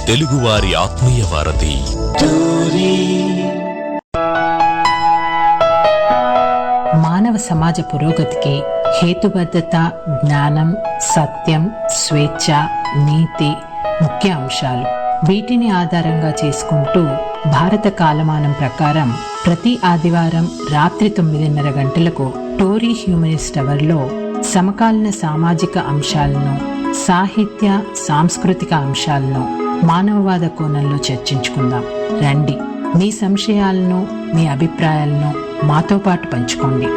తెలుగువారి ఆత్మీయ వారధి మానవ సమాజ పురోగతికి హేతుబద్ధత, జ్ఞానం, సత్యం, స్వేచ్ఛ, నీతి ముఖ్య అంశాలు. వీటిని ఆధారంగా చేసుకుంటూ భారత కాలమానం ప్రకారం ప్రతి ఆదివారం రాత్రి 9:30 గంటలకు టోరీ హ్యూమనిస్ట్ అవర్లో సమకాలీన సామాజిక అంశాలను, సాహిత్య సాంస్కృతిక అంశాలను మానవవాద కోణంలో చర్చించుకుందాం. రండి, మీ సంశయాలను, మీ అభిప్రాయాలను మాతో పాటు పంచుకోండి.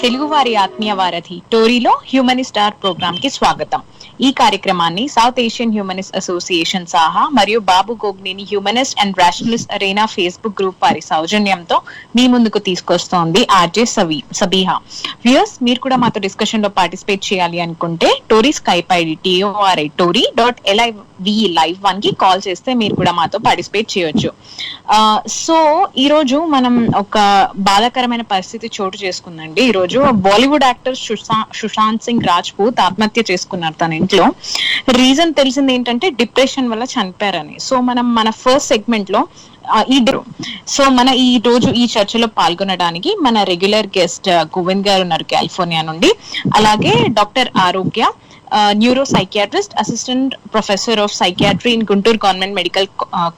తెలుగువారి ఆత్మీయ వారధి టోరీలో హ్యూమనిస్ట్ ఆర్ ప్రోగ్రామ్ కి స్వాగతం. ఈ కార్యక్రమాన్ని South Asian humanist association Saha మరియు Babu Gogineni humanist and rationalist arena Facebook group వారి సౌజన్యంతో మీ ముందుకు తీసుకొస్తోంది ఆర్జే సబీహా. వ్యూయర్స్, మీరు కూడా మాతో డిస్కషన్ లో పార్టిసిపేట్ చేయాలి అనుకుంటే టోరీ స్కైప్ ఐడి TORI.LIVE1 కి కాల్ చేస్తే మీరు కూడా మాతో పార్టిసిపేట్ చేయొచ్చు. సో ఈ రోజు మనం ఒక బాధాకరమైన పరిస్థితి చోటు చేసుకుందండి. ఈ రోజు బాలీవుడ్ యాక్టర్ సుశాంత్ సింగ్ రాజ్పూత్ ఆత్మహత్య చేసుకున్నారు తన ఇంట్లో. రీజన్ తెలిసింది ఏంటంటే డిప్రెషన్ వల్ల చనిపోయారని. సో మనం మన ఫస్ట్ సెగ్మెంట్ లో మన ఈ రోజు ఈ చర్చలో పాల్గొనడానికి మన రెగ్యులర్ గెస్ట్ గోవింద్ గారు ఉన్నారు కాలిఫోర్నియా నుండి. అలాగే డాక్టర్ ఆరోగ్య, neuro psychiatrist, assistant professor of psychiatry in Guntur government medical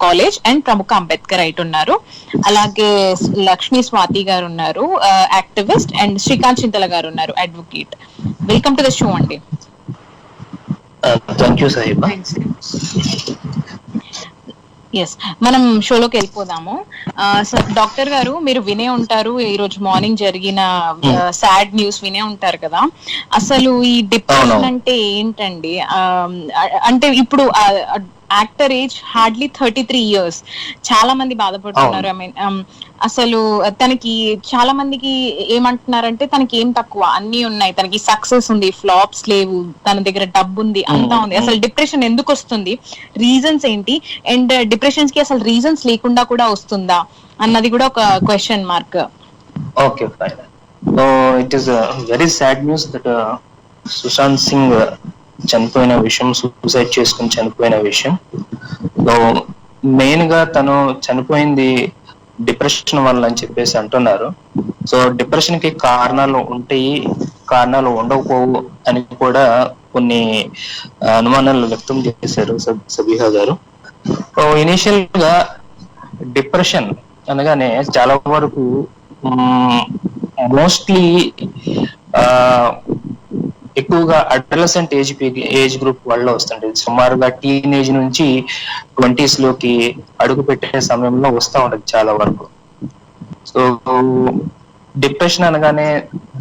college and ప్రముఖ అంబేద్కర్ రైట్ ఉన్నారు. అలాగే లక్ష్మీ స్వాతి గారు ఉన్నారు, యాక్టివిస్ట్, అండ్ శ్రీకాంత్ చింతల గారు ఉన్నారు, advocate. Welcome to the show అండి. Thank you Sahiba. ఎస్, మనం షోలోకి వెళ్ళిపోదాము. డాక్టర్ గారు, మీరు వినే ఉంటారు, ఈ రోజు మార్నింగ్ జరిగిన సాడ్ న్యూస్ వినే ఉంటారు కదా. అసలు ఈ డిప్రెషన్ అంటే ఏంటండి? అంటే ఇప్పుడు యాక్టర్ ఏజ్ హార్డ్లీ 33 years. చాలా మంది బాధపడుతున్నారు. ఐ మీన్ అసలు తనకి చాలా మందికి ఏమంటున్నారంటే తనకి ఏం తక్కువ, అన్ని ఉన్నాయి, తనకి సక్సెస్ ఉంది, ఫ్లాప్స్ లేవు, తన దగ్గర డబ్బు ఉంది, అంతా ఉంది. అసలు డిప్రెషన్ ఎందుకు వస్తుంది, రీజన్స్ ఏంటి, అండ్ డిప్రెషన్స్ కి అసలు రీజన్స్ లేకుండా కూడా వస్తుందా అన్నది కూడా ఒక question mark. Okay, fine. So it is very sad news that Sushant Singh చనిపోయిన విషయం, సూసైడ్ చేసుకుని చనిపోయిన విషయం. సో మెయిన్ గా తను చనిపోయింది డిప్రెషన్ వల్ల అని చెప్పేసి అంటున్నారు. సో డిప్రెషన్ కి కారణాలు ఉంటాయి, కారణాలు ఉండకపోవు అని కూడా కొన్ని అనుమానాలు వ్యక్తం చేశారు సబీహా గారు. సో ఇనిషియల్ గా డిప్రెషన్ అనగానే చాలా వరకు మోస్ట్లీ ఎక్కువగా అడలసెంట్ ఏజ్ గ్రూప్ వాళ్ళలో వస్తుంటది. సుమారుగా టీనేజ్ నుంచి 20s లోకి అడుగు పెట్టే సమయంలో వస్తూ ఉంటది చాలా వరకు. సో డిప్రెషన్ అనగానే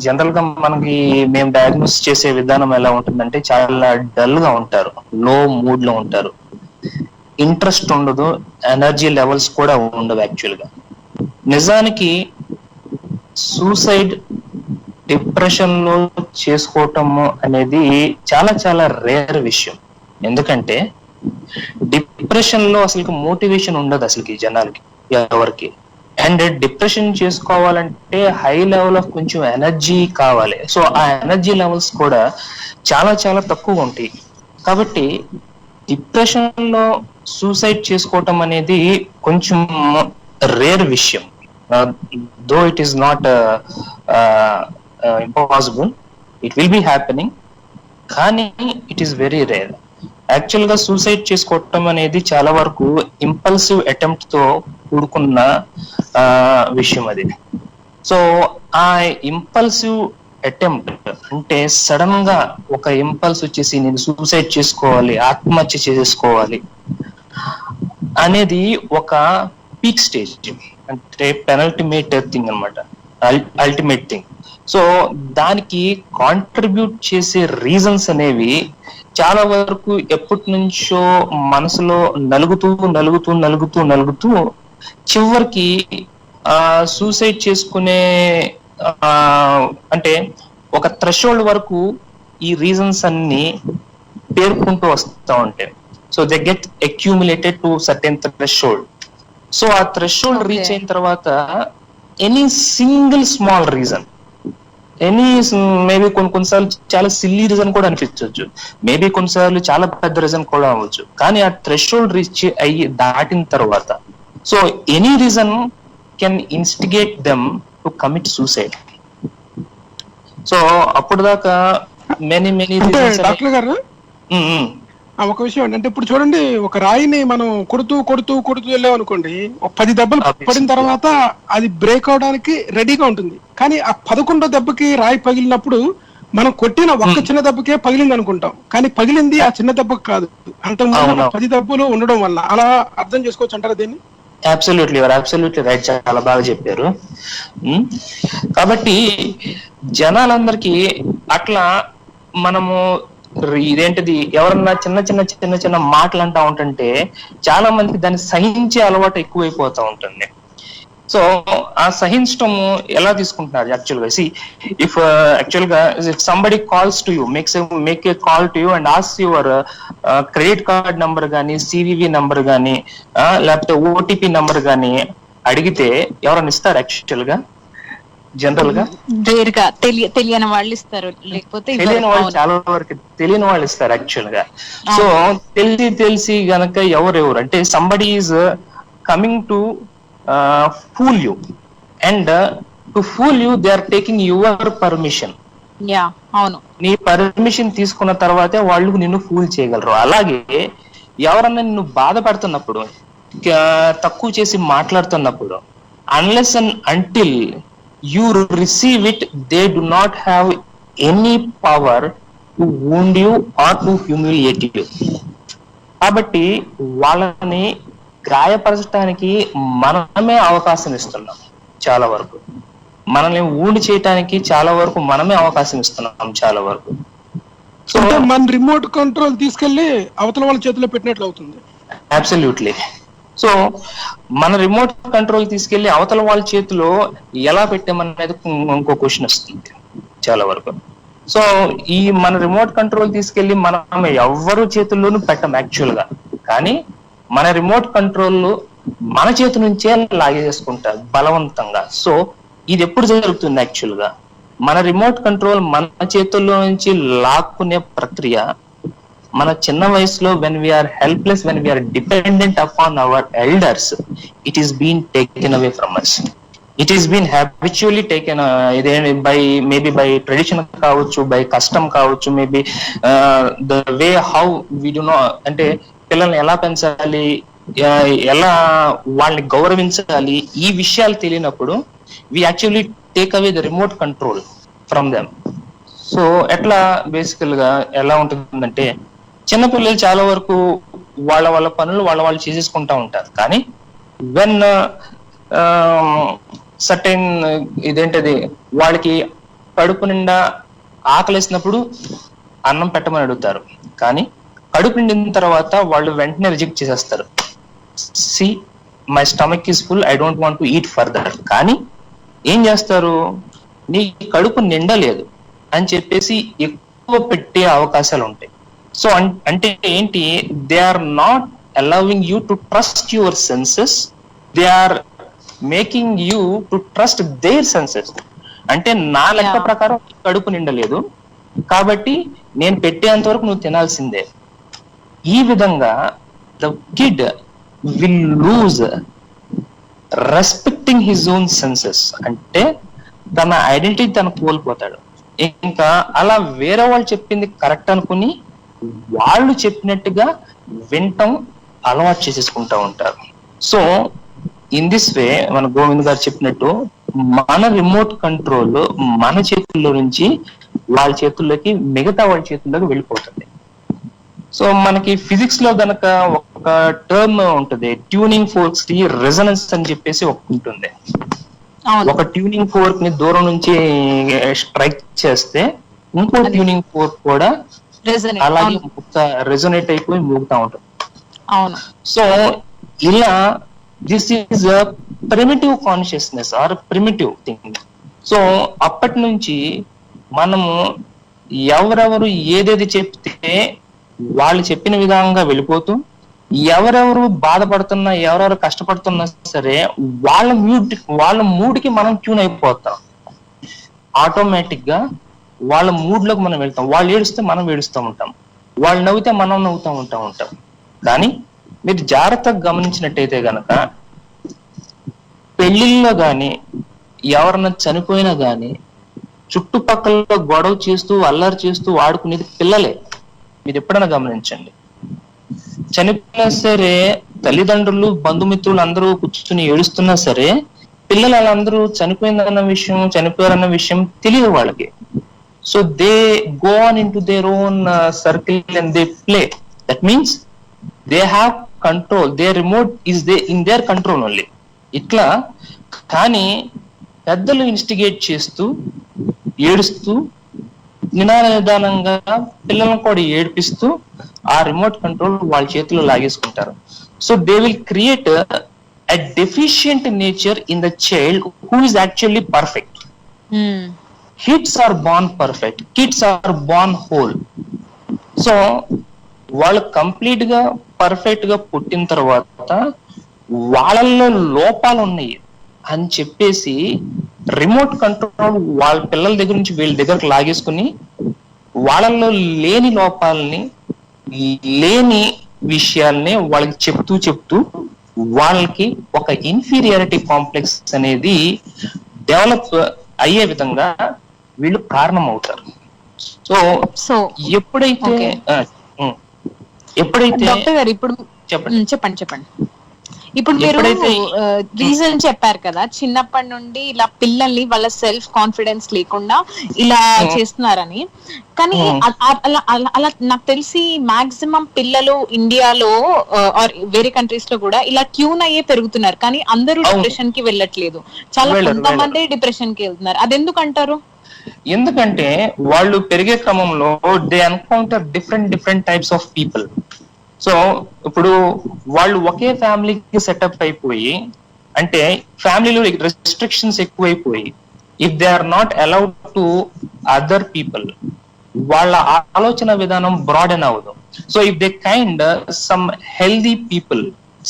జనరల్ గా మనకి మేము డయాగ్నోస్ చేసే విధానం ఎలా ఉంటుందంటే చాలా డల్ గా ఉంటారు, లో మూడ్ లో ఉంటారు, ఇంట్రెస్ట్ ఉండదు, ఎనర్జీ లెవెల్స్ కూడా ఉండవు. యాక్చువల్ గా నిజానికి సూసైడ్ డిప్రెషన్ లో చేసుకోవటము అనేది చాలా చాలా రేర్ విషయం. ఎందుకంటే డిప్రెషన్ లో అసలు మోటివేషన్ ఉండదు అసలుకి జనాలకి, ఎవరికి. అండ్ డిప్రెషన్ చేసుకోవాలంటే హై లెవెల్ ఆఫ్ కొంచెం ఎనర్జీ కావాలి. సో ఆ ఎనర్జీ లెవెల్స్ కూడా చాలా చాలా తక్కువ ఉంటాయి. కాబట్టి డిప్రెషన్ లో సూసైడ్ చేసుకోవటం అనేది కొంచెం రేర్ విషయం. Though it is not impossible, it will be happening, కానీ it is very rare. Actual గా సూసైడ్ చేసుకోవటం అనేది చాలా వరకు ఇంపల్సివ్ అటెంప్ట్ తో కూడుకున్న విషయం అది. సో ఆ ఇంపల్సివ్ అటెంప్ట్ అంటే సడన్ గా ఒక ఇంపల్స్ వచ్చేసి నేను సూసైడ్ చేసుకోవాలి, ఆత్మహత్య చేసుకోవాలి అనేది ఒక పీక్ స్టేజ్, అంటే పెనల్టిమేట్ థింగ్ అనమాట, అల్టిమేట్ థింగ్. సో దానికి కాంట్రిబ్యూట్ చేసే రీజన్స్ అనేవి చాలా వరకు ఎప్పటి నుంచో మనసులో నలుగుతూ చివరికి సూసైడ్ చేసుకునే అంటే ఒక థ్రెషోల్డ్ వరకు ఈ రీజన్స్ అన్ని పేర్కొంటూ వస్తూ ఉంటాయి. So they get accumulated to certain threshold. So ఆ థ్రెషోల్డ్ రీచ్ అయిన తర్వాత any single small reason any maybe కొన్నిసార్లు చాలా సిల్లీ రీజన్ కూడా అనిపించవచ్చు, మేబీ కొన్నిసార్లు చాలా పెద్ద రీజన్ కూడా అవ్వచ్చు. కానీ ఆ థ్రెషోల్డ్ రీచ్ అయ్యి దాటిన తర్వాత so any reason can instigate them to commit suicide. So అప్పుడు దాకా మెనీ డాక్టర్ గారు ఒక విషయం ఏంటంటే, ఇప్పుడు చూడండి, ఒక రాయిని మనం కొడుతూ కొడుతూ కొడుతూ వెళ్ళాం అనుకోండి, ఒక 10 దెబ్బలు పడిన తర్వాత అది బ్రేక్ అవడానికి రెడీగా ఉంటుంది. కానీ ఆ 11వ దెబ్బకి రాయి పగిలినప్పుడు మనం కొట్టిన ఒక్క చిన్న దెబ్బకే పగిలింది అనుకుంటాం, కానీ పగిలింది ఆ చిన్న దెబ్బకి కాదు, అంతకుముందు 10 దెబ్బలు ఉండడం వల్ల. అలా అర్థం చేసుకోవచ్చు అంటారా దీన్ని? అబ్సల్యూట్లీ రైట్, చాలా బాగా చెప్పారు. కాబట్టి జనాలందరికీ అట్లా మనము ఇదేంటిది ఎవరన్నా చిన్న చిన్న చిన్న చిన్న మాటలు అంటా ఉంటుంటే చాలా మందికి దాన్ని సహించే అలవాటు ఎక్కువైపోతా ఉంటుంది. సో ఆ సహించడం ఎలా తీసుకుంటున్నారు యాక్చువల్గా? ఇఫ్ యాక్చువల్గా if somebody calls to you, make a call to you and ask your credit card number కానీ, సివివి నంబర్ కానీ, లేకపోతే ఓటీపీ నంబర్ కానీ అడిగితే ఎవరైనా ఇస్తారు యాక్చువల్ గా? జనరల్ గా రేర్ గా తెలియని వాళ్ళు ఇస్తారు, లేకపోతే తెలియని వాళ్ళు చాలా వరకు తెలియని వాళ్ళు ఇస్తారు యాక్చువల్ గా. సో తెలిసి గనక ఎవరెవరు అంటే somebody is coming to fool you, and to fool you they are taking your permission. అవును, నీ పర్మిషన్ తీసుకున్న తర్వాతే వాళ్ళు నిన్ను ఫూల్ చేయగలరు. అలాగే ఎవరన్నా నిన్ను బాధపడుతున్నప్పుడు, తక్కువ చేసి మాట్లాడుతున్నప్పుడు, unless and until you receive it, they do not have any power to wound you or to humiliate you. కాబట్టి వాళ్ళని గాయపరచడానికి మనమే అవకాశం ఇస్తున్నాం చాలా వరకు, మనల్ని ఊండి చేయడానికి చాలా వరకు మనమే అవకాశం ఇస్తున్నాం చాలా వరకు. సో మన రిమోట్ కంట్రోల్ తీసుకెళ్లి అవతల వాళ్ళ చేతిలో పెట్టినట్లు అవుతుంది. అబ్సల్యూట్లీ. సో మన రిమోట్ కంట్రోల్ తీసుకెళ్లి అవతల వాళ్ళ చేతిలో ఎలా పెట్టామనేది ఇంకో క్వశ్చన్ వస్తుంది చాలా వరకు. సో ఈ మన రిమోట్ కంట్రోల్ తీసుకెళ్లి మనం ఎవ్వరు చేతుల్లోనూ పెట్టం యాక్చువల్ గా, కానీ మన రిమోట్ కంట్రోల్ మన చేతి నుంచే లాగేసుకుంటారు బలవంతంగా. సో ఇది ఎప్పుడు జరుగుతుంది యాక్చువల్ గా? మన రిమోట్ కంట్రోల్ మన చేతుల్లో నుంచి లాక్కునే ప్రక్రియ మన చిన్న వయసులో when we are helpless, when we are dependent upon our elders, it is being taken away from us. It is been habitually taken maybe by tradition కావచ్చు, by custom కావచ్చు, maybe the way how we do not, అంటే పిల్లల్ని ఎలా పెంచాలి, ఎలా వాళ్ళని గౌరవించాలి, ఈ విషయాలు తెలియనప్పుడు we actually take away the remote control from them. So ఎట్లా బేసికల్ గా ఎలా ఉంటుందంటే, చిన్నపిల్లలు చాలా వరకు వాళ్ళ పనులు వాళ్ళు చేసేసుకుంటా ఉంటారు. కానీ వెన్ సర్టెన్ ఇదేంటది వాళ్ళకి కడుపు నిండా ఆకలేసినప్పుడు అన్నం పెట్టమని అడుగుతారు, కానీ కడుపు నిండిన తర్వాత వాళ్ళు వెంటనే రిజెక్ట్ చేసేస్తారు. See my stomach is full, I don't want to eat further. కానీ ఏం చేస్తారు, నీ కడుపు నిండలేదు అని చెప్పేసి ఎక్కువ పెట్టే అవకాశాలు ఉంటాయి. సో అంటే ఏంటి, they are not allowing you to trust your senses, they are making you to trust their senses. అంటే నా లెక్క ప్రకారం కడుపు నిండలేదు కాబట్టి నేను పెట్టేంత వరకు నువ్వు తినాల్సిందే. ఈ విధంగా the kid will lose respecting his own senses, అంటే తన ఐడెంటిటీ తను కోల్పోతాడు. ఇంకా అలా వేరే వాళ్ళు చెప్పింది కరెక్ట్ అనుకుని వాళ్ళు చెప్పినట్టుగా వింటం అలవాటు చేసేసుకుంటా ఉంటారు. సో ఇన్ దిస్ వే మన గోవింద్ గారు చెప్పినట్టు మన రిమోట్ కంట్రోల్ మన చేతుల్లో నుంచి వాళ్ళ చేతుల్లోకి, మిగతా వాళ్ళ చేతుల్లోకి వెళ్ళిపోతుంది. సో మనకి ఫిజిక్స్ లో గనక ఒక టర్మ్ ఉంటుంది, ట్యూనింగ్ ఫోర్క్స్ కి రెజొనెన్స్ అని చెప్పేసి ఒకటి ఉంటుంది. ఒక ట్యూనింగ్ ఫోర్క్ ని దూరం నుంచి స్ట్రైక్ చేస్తే ఇంకో ట్యూనింగ్ ఫోర్క్ కూడా అలాగే రెజొనేట్ అయిపోయి మోగుతా ఉంటుంది. సో ఇలా this is primitive consciousness or primitive thing. So అప్పటి నుంచి మనము ఎవరెవరు ఏదేది చెప్తే వాళ్ళు చెప్పిన విధంగా వెళ్ళిపోతూ, ఎవరెవరు బాధపడుతున్నా ఎవరెవరు కష్టపడుతున్నా సరే వాళ్ళ మూడ్కి మనం ట్యూన్ అయిపోతాం. ఆటోమేటిక్ గా వాళ్ళ మూడ్ లోకి మనం వెళ్తాం. వాళ్ళు ఏడుస్తే మనం ఏడుస్తూ ఉంటాం, వాళ్ళు నవ్వుతే మనం నవ్వుతూ ఉంటాం. కానీ మీరు జాగ్రత్తగా గమనించినట్టయితే గనక పెళ్లిళ్ళలో గాని ఎవరన్నా చనిపోయినా గాని చుట్టుపక్కల గొడవ చేస్తూ అల్లరి చేస్తూ ఆడుకునేది పిల్లలే. మీరు ఎప్పుడైనా గమనించండి. చనిపోయినా సరే తల్లిదండ్రులు బంధుమిత్రులు అందరూ కూర్చుని ఏడుస్తున్నా సరే పిల్లలు వాళ్ళందరూ చనిపోయారన్న విషయం తెలియదు వాళ్ళకి. So they go on in to their own circle and they play. That means they have control, they remote is they in there control only. ఇట్లా కానీ పెద్దలు ఇన్స్టిగేట్ చేస్తూ ఏడుస్తూ నిదానంగా పిల్లలను కూడా ఏడిపిస్తూ ఆ రిమోట్ కంట్రోల్ వాళ్ళ చేతిలో లాగేసుకుంటారు. So they will create a deficient nature in the child who is actually perfect. Kids are born perfect, kids are born whole. So వాళ్ళు కంప్లీట్ గా పర్ఫెక్ట్ గా పుట్టిన తర్వాత వాళ్ళల్లో లోపాలు ఉన్నాయి అని చెప్పేసి రిమోట్ కంట్రోల్ వాళ్ళ పిల్లల దగ్గర నుంచి వీళ్ళ దగ్గరకు లాగేసుకుని వాళ్ళల్లో లేని లోపాలని లేని విషయాల్ని వాళ్ళకి చెప్తూ వాళ్ళకి ఒక ఇన్ఫీరియారిటీ కాంప్లెక్స్ అనేది డెవలప్ అయ్యే విధంగా వీళ్ళు కారణం అవుతారు. సో ఎప్పుడైతే డాక్టర్ గారు ఇప్పుడు చెప్పండి ఇప్పుడు మీరు రీజన్ చెప్పారు కదా, చిన్నప్పటి నుండి ఇలా పిల్లల్ని వాళ్ళ సెల్ఫ్ కాన్ఫిడెన్స్ లేకుండా ఇలా చేస్తున్నారని. కానీ అలా నాకు తెలిసి మాక్సిమం పిల్లలు ఇండియాలో ఆర్ వేరే కంట్రీస్ లో కూడా ఇలా ట్యూన్ అయ్యే పెరుగుతున్నారు, కానీ అందరూ డిప్రెషన్ కి వెళ్ళట్లేదు. చాలా కొంతమంది డిప్రెషన్ కి వెళ్తున్నారు. అది ఎందుకు అంటారు? ఎందుకంటే వాళ్ళు పెరిగే క్రమంలో they encounter different types of people. So ఇప్పుడు వాళ్ళు ఒకే ఫ్యామిలీకి సెటప్ అయిపోయి, అంటే ఫ్యామిలీలో రెస్ట్రిక్షన్స్ ఎక్కువైపోయి, if they are not allowed to other people, వాళ్ళ ఆలోచన విధానం బ్రాడెన్ అవ్వదు. So if they kind some healthy people,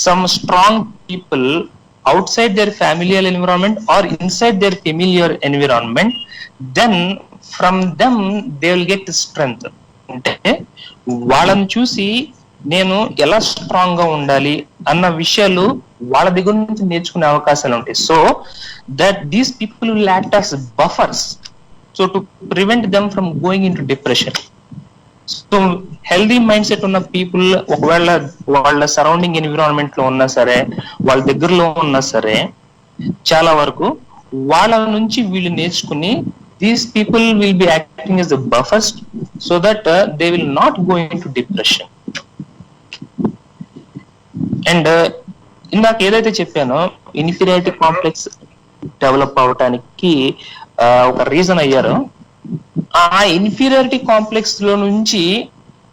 some strong people outside their familial environment or inside their familiar environment, then from them they will get strength. అంటే వాళ్ళని చూసి నేను ఎలా strong గా ఉండాలి అన్న విషయాలు వాళ్ళ దగ్గర నుంచి నేర్చుకునే అవకాశాలు ఉంటాయి. So that these people will act as buffers, so to prevent them from going in to depression. So healthy mind set ఉన్న పీపుల్ ఒకవేళ వాళ్ళ సరౌండింగ్ ఎన్విరాన్మెంట్ లో ఉన్నా సరే, వాళ్ళ దగ్గరలో ఉన్నా సరే, చాలా వరకు వాళ్ళ నుంచి వీళ్ళు నేర్చుకుని these people will be acting as the buffers so that they will not go in to depression. And ఇందాక ఏదైతే చెప్పానో ఇన్ఫీరియారిటీ కాంప్లెక్స్ డెవలప్ అవటానికి ఒక రీజన్ అయ్యారో, ఆ ఇన్ఫీరియారిటీ కాంప్లెక్స్ లో నుంచి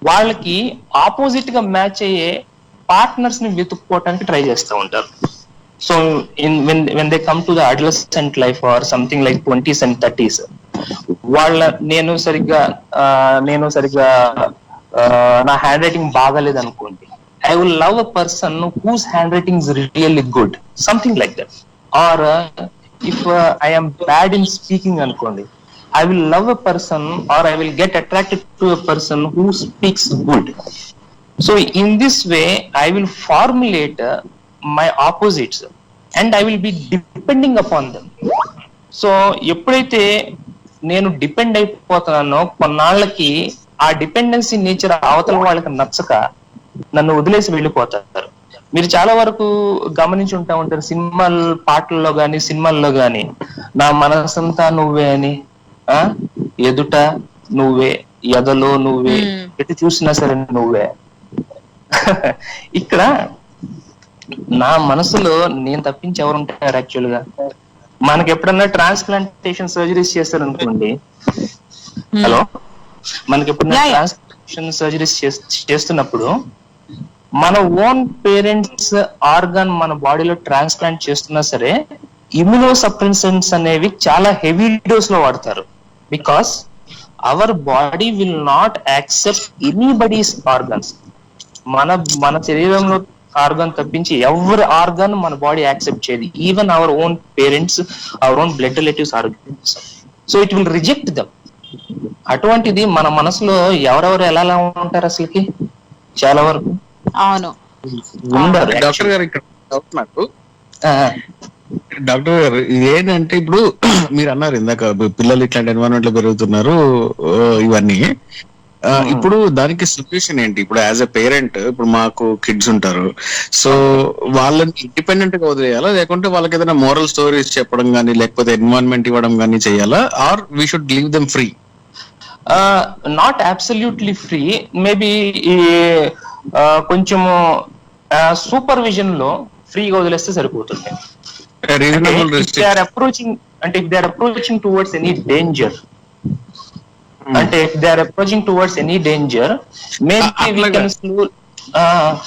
వాళ్ళకి ఆపోజిట్ గా మ్యాచ్ అయ్యే పార్ట్నర్స్ ని వెతుక్కోవటానికి ట్రై చేస్తూ ఉంటారు. So when they come to the adolescent life or something like 20s and 30s, నేను సరిగ్గా నా హ్యాండ్ రైటింగ్ బాగాలేదు అనుకోండి, I will love a person whose handwriting is really good, something like that. Or if I am bad in speaking అనుకోండి, I will love a person or I will get attracted to a person who speaks good. So in this way I will formulate my opposites and I will be depending upon them. So ఎప్పుడైతే నేను depend అయిపోతున్నానో కొన్నాళ్ళకి ఆ dependency nature అవతల వాళ్ళకి నచ్చక నన్ను వదిలేసి వెళ్ళిపోతారు. మీరు చాలా వరకు గమనించి ఉంటారు సినిమాల పాటల్లో గాని సినిమాల్లో గాని, నా మనసంతా నువ్వే అని, ఎదుట నువ్వే, ఎదలో నువ్వే, ఎటు చూసినా సరే నువ్వే. ఇక్కడ నా మనసులో నేను తప్పించి ఎవరు ఉంటారు? యాక్చువల్ గా మనకి ఎప్పుడన్నా ట్రాన్స్ప్లాంటేషన్ సర్జరీస్ చేస్తారు అనుకోండి, హలో, మనకి ఎప్పుడన్నా ట్రాన్స్ప్లాంటేషన్ సర్జరీస్ చేస్తున్నప్పుడు మన ఓన్ పేరెంట్స్ ఆర్గాన్ మన బాడీలో ట్రాన్స్ప్లాంట్ చేస్తున్నా సరే ఇమ్యూనో సప్రెసెంట్స్ అనేవి చాలా హెవీ డోస్ లో వాడతారు. Because our body will not accept anybody's organs. మన శరీరంలో ఆర్గాన్ తప్పించి ఎవరి ఆర్గాన్ మన బాడీ యాక్సెప్ట్ చేయదు, even our own parents, our own blood relatives organs. So it will reject them. అటువంటిది మన మనసులో ఎవరెవరు ఎలా ఉంటారు అసలుకి చాలా వరకు అవును ఉండరు. డాక్టర్ గారు ఇక్కడ డౌట్ నాకు, డాక్టర్ గారు ఏంటంటే ఇప్పుడు మీరు అన్నారు ఇందాక పిల్లలు ఇట్లాంటి ఎన్వైరన్మెంట్ లో పెరుగుతున్నారు ఇవన్నీ, ఇప్పుడు దానికి సొల్యూషన్ ఏంటి? ఇప్పుడు యాజ్ ఎ పేరెంట్ ఇప్పుడు మాకు కిడ్స్ ఉంటారు, సో వాళ్ళని ఇండిపెండెంట్ గా వదిలేయాలా, లేకుంటే వాళ్ళకి ఏదైనా మోరల్ స్టోరీస్ చెప్పడం కానీ లేకపోతే ఎన్వైరన్మెంట్ ఇవ్వడం కానీ చేయాలా, or we should leave them free? Not absolutely free, maybe కొంచెము సూపర్విజన్ లో ఫ్రీగా వదిలేస్తే సరిపోతుంది. If they are approaching towards any danger, అంటే if they are approaching towards any danger, maybe we can slow.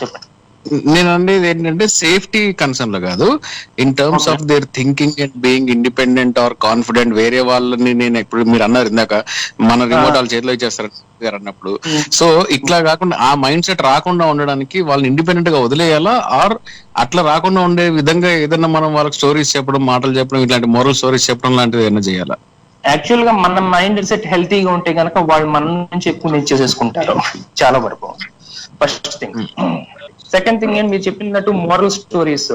చెప్పండి. నేను అనేది ఏంటంటే సేఫ్టీ కన్సర్న్ లో కాదు, in terms of their thinking and being independent or confident. వేరే వాళ్ళని నేను ఎప్పుడు మీరు అన్నారు ఇందాక మన రిమోట్ వాళ్ళ చేతిలో ఇచ్చేస్తారు అన్నప్పుడు, సో ఇట్లా కాకుండా ఆ మైండ్ సెట్ రాకుండా ఉండడానికి వాళ్ళని ఇండిపెండెంట్ గా వదిలేయాలా, ఆర్ అట్లా రాకుండా ఉండే విధంగా ఏదైనా మనం వాళ్ళకి స్టోరీస్ చెప్పడం, మాటలు చెప్పడం, ఇట్లాంటి మోరల్ స్టోరీస్ చెప్పడం లాంటిది ఏమైనా చేయాలా? యాక్చువల్ గా మన మైండ్ సెట్ హెల్తీగా ఉంటే కనుక వాళ్ళు మన నుంచి ఎక్కువ నేర్చేసేసుకుంటారు చాలా వరకు. First thing. సెకండ్ థింగ్ ఏంటి, మీరు చెప్పినట్టు moral stories.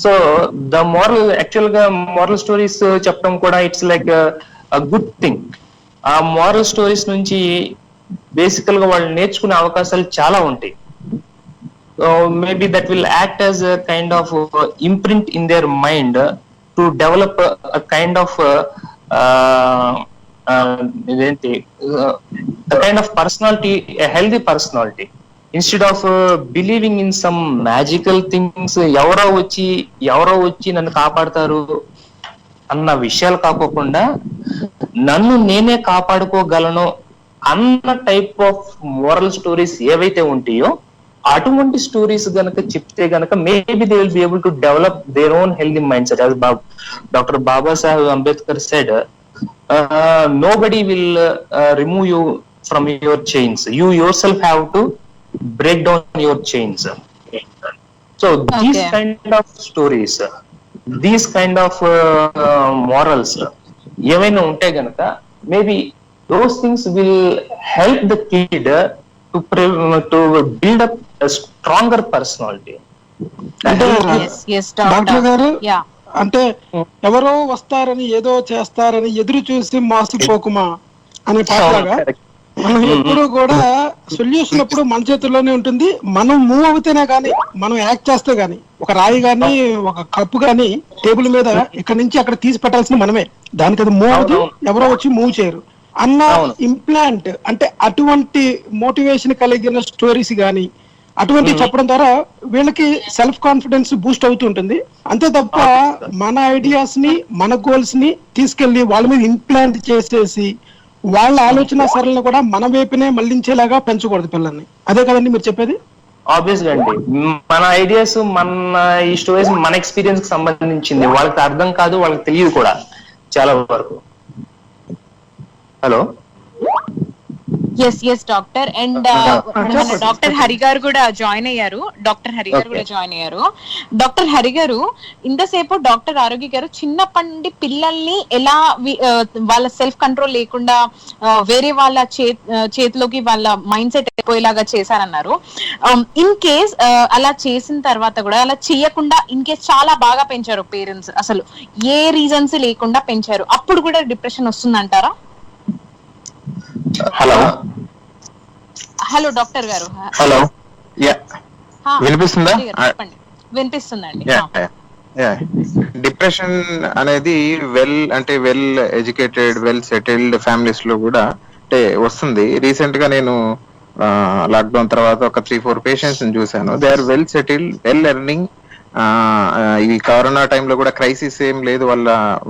So the moral, actual గా మోరల్ స్టోరీస్ చెప్పడం కూడా ఇట్స్ లైక్ గుడ్ థింగ్. ఆ మోరల్ స్టోరీస్ నుంచి బేసికల్ గా వాళ్ళు నేర్చుకునే అవకాశాలు చాలా ఉంటాయి. Maybe that will act as kind of imprint in their mind to develop kind of ఇదేంటి kind of personality, healthy personality. Instead of believing in some magical things, ఎవరో వచ్చి నన్ను కాపాడతారు అన్న విషయాలు కాకోకుండా నన్ను నేనే కాపాడుకోగలను అన్న టైప్ ఆఫ్ మోరల్ స్టోరీస్ ఏవైతే ఉంటాయో అటువంటి స్టోరీస్ గనక చెప్తే గనక maybe they will be able to develop their own healthy mind set. As doctor Babasaheb Ambedkar said, nobody will remove you from your chains, you your self have to break down your chains. So these kind of stories, these kind of morals ఏమైనా ఉంటే గనక maybe those things will help the kid to build up a stronger personality. Doctor గారు, అంటే ఎవరో వస్తారని ఏదో చేస్తారని ఎదురు చూసి మాసిపోకుమా అనే పాటలాగా మనం ఎప్పుడు కూడా సొల్యూషన్ ఎప్పుడు మన చేతుల్లోనే ఉంటుంది. మనం మూవ్ అవుతేనే గానీ, మనం యాక్ట్ చేస్తే గానీ, ఒక రాయి గానీ ఒక కప్పు గానీ టేబుల్ మీద ఇక్కడ నుంచి అక్కడ తీసి పెట్టాల్సింది మనమే. దానికి అది మూవ్ అవుతూ ఎవరో వచ్చి మూవ్ చేయరు అన్న ఇంప్లాంట్. అంటే అటువంటి మోటివేషన్ కలిగిన స్టోరీస్ గానీ అటువంటి చెప్పడం ద్వారా వీళ్ళకి సెల్ఫ్ కాన్ఫిడెన్స్ బూస్ట్ అవుతూ ఉంటుంది. అంతే తప్ప మన ఐడియాస్ ని, మన గోల్స్ ని తీసుకెళ్లి వాళ్ళ మీద ఇంప్లాంట్ చేసేసి వాళ్ళ ఆలోచన సరళిని కూడా మన వైపునే మళ్లించేలాగా పెంచకూడదు పిల్లల్ని. అదే కదండి మీరు చెప్పేది? ఆబ్వియస్లీ అండి, మన ఐడియాస్, మన ఈ స్టోరీస్ మన ఎక్స్పీరియన్స్ కి సంబంధించింది. వాళ్ళకి అర్థం కాదు, వాళ్ళకి తెలియదు కూడా చాలా వరకు. Hello, yes doctor. And doctor Hari గారు కూడా జాయిన్ అయ్యారు. డాక్టర్ హరి గారు ఇంతసేపు డాక్టర్ ఆరోగ్య గారు చిన్నప్పటి నుండి పిల్లల్ని ఎలా వాళ్ళ సెల్ఫ్ కంట్రోల్ లేకుండా వేరే వాళ్ళ చేతిలోకి వాళ్ళ మైండ్ సెట్ అయిపోయేలాగా చేశారన్నారు. ఇన్ కేస్ అలా చేసిన తర్వాత కూడా, అలా చేయకుండా ఇన్ కేస్ చాలా బాగా పెంచారు పేరెంట్స్, అసలు ఏ రీజన్స్ లేకుండా పెంచారు, అప్పుడు కూడా డిప్రెషన్ వస్తుందంటారా? హలో డాక్టర్ గారు. హలో, వినిపిస్తుందా? వినిపిస్తుందండి. డిప్రెషన్ అనేది well educated, well settled families లో కూడా అంటే వస్తుంది. రీసెంట్ గా నేను లాక్డౌన్ తర్వాత ఒక 3-4 పేషెంట్స్ చూశాను. They are well settled, well earning. ఈ కరోనా టైంలో కూడా క్రైసిస్ ఏం లేదు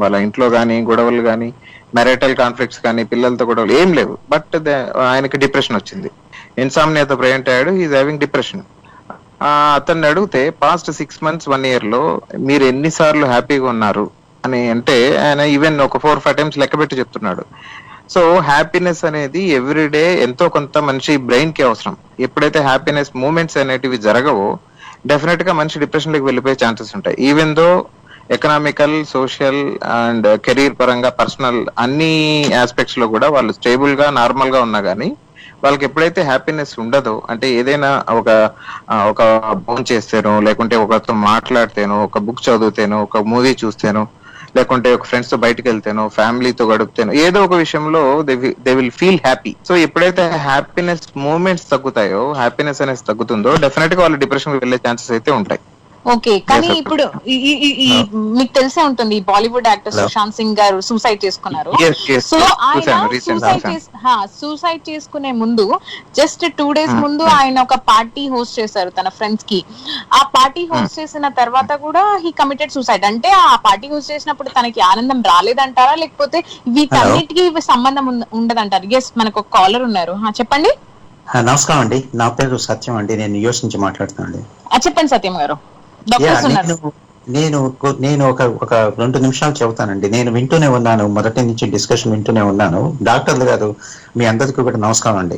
వాళ్ళ ఇంట్లో కానీ, గొడవలు కానీ, మ్యారిటల్ కాన్ఫ్లిక్ట్స్ కానీ, పిల్లలతో గొడవలు ఏం లేవు. బట్ ఆయనకి డిప్రెషన్ వచ్చింది, ఇన్సామ్నియాతో ప్రజెంట్ అయ్యాడు. Is having depression. అతన్ని అడిగితే పాస్ట్ 6 months 1 year లో మీరు ఎన్నిసార్లు హ్యాపీగా ఉన్నారు అని అంటే ఆయన ఈవెన్ ఒక 4-5 times లెక్క పెట్టి చెప్తున్నాడు. సో హ్యాపీనెస్ అనేది ఎవ్రీడే ఎంతో కొంత మనిషి బ్రెయిన్ కి అవసరం. ఎప్పుడైతే హ్యాపీనెస్ మూమెంట్స్ అనేటివి జరగవో డెఫినెట్ గా మనిషి డిప్రెషన్ లోకి వెళ్ళిపోయే ఛాన్సెస్ ఉంటాయి. Even though economical, social and career పరంగా, పర్సనల్ అన్ని ఆస్పెక్ట్స్ లో కూడా వాళ్ళు స్టేబుల్ గా నార్మల్ గా ఉన్నా గానీ వాళ్ళకి ఎప్పుడైతే హ్యాపీనెస్ ఉండదో, అంటే ఏదైనా ఒక ఫోన్ చేస్తేనో, లేకుంటే ఒకరితో మాట్లాడితేనో, ఒక బుక్ చదివితేనో, ఒక మూవీ చూస్తేనో, లేకుంటే ఒక ఫ్రెండ్స్ తో బయటకు వెళ్తేనో, ఫ్యామిలీతో గడుపుతేనో, ఏదో ఒక విషయంలో they will feel happy. So ఎప్పుడైతే హ్యాపీనెస్ మూమెంట్స్ తగ్గుతాయో, హ్యాపీనెస్ అనేది తగ్గుతుందో, డెఫినెట్ గా వాళ్ళు డిప్రెషన్ వెళ్ళే ఛాన్సెస్ అయితే ఉంటాయి. ఓకే, కానీ Yes, sir. ఇప్పుడు మీకు తెలిసే ఉంటుంది, బాలీవుడ్ యాక్టర్ Hello. సుశాంత్ సింగ్ గారు సూసైడ్ చేసుకున్నారు. Yes, yes, so yes. ఆయన చూశాను, recent సూసైడ్ చేసుకునే ముందు జస్ట్ 2 days ముందు ఆయన ఒక పార్టీ హోస్ట్ చేశారు తన ఫ్రెండ్స్ కి. ఆ పార్టీ హోస్ట్ చేసిన తర్వాత కూడా హీ కమిటెడ్ సూసైడ్. అంటే ఆ పార్టీ హోస్ట్ చేసినప్పుడు తనకి ఆనందం రాలేదంటారా, లేకపోతే వీటన్నిటికీ సంబంధం ఉండదంటారు? ఎస్, మనకు ఒక కాలర్ ఉన్నారు. చెప్పండి. నమస్కారం అండి, నా పేరు సత్యం అండి, నేను యూఎస్ నుంచి మాట్లాడుతున్నాను. చెప్పండి సత్యం గారు. డాక్టర్స్ ఉన్నారు. నేను ఒక 2 నిమిషాలు చెబుతానండి. నేను వింటూనే ఉన్నాను, మొదటి నుంచి డిస్కషన్ వింటూనే ఉన్నాను. డాక్టర్లు గారు, మీ అందరికీ కూడా నమస్కారం అండి.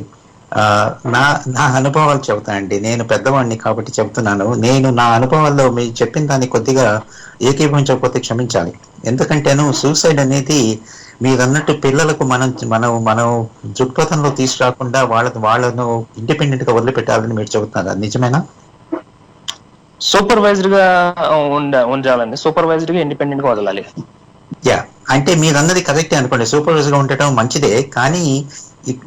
నా అనుభవాలు చెబుతానండి. నేను పెద్దవాడిని కాబట్టి చెబుతున్నాను. నేను నా అనుభవాల్లో మీరు చెప్పిన దాన్ని కొద్దిగా ఏకీభవించకపోతే క్షమించాలి. ఎందుకంటేను సూసైడ్ అనేది మీరు అన్నట్టు పిల్లలకు మనం దృక్పథంలో తీసుకురాకుండా వాళ్ళను ఇండిపెండెంట్ గా వదిలిపెట్టాలని మీరు చెబుతున్నారు. అది నిజమేనా? సూపర్వైజర్ గా ఉండాలండి. సూపర్వైజర్ గా ఇండిపెండెంట్ గా వదలాలి. యా, అంటే మీరు అన్నది కరెక్టే అనుకోండి. సూపర్వైజర్ గా ఉండటం మంచిదే, కానీ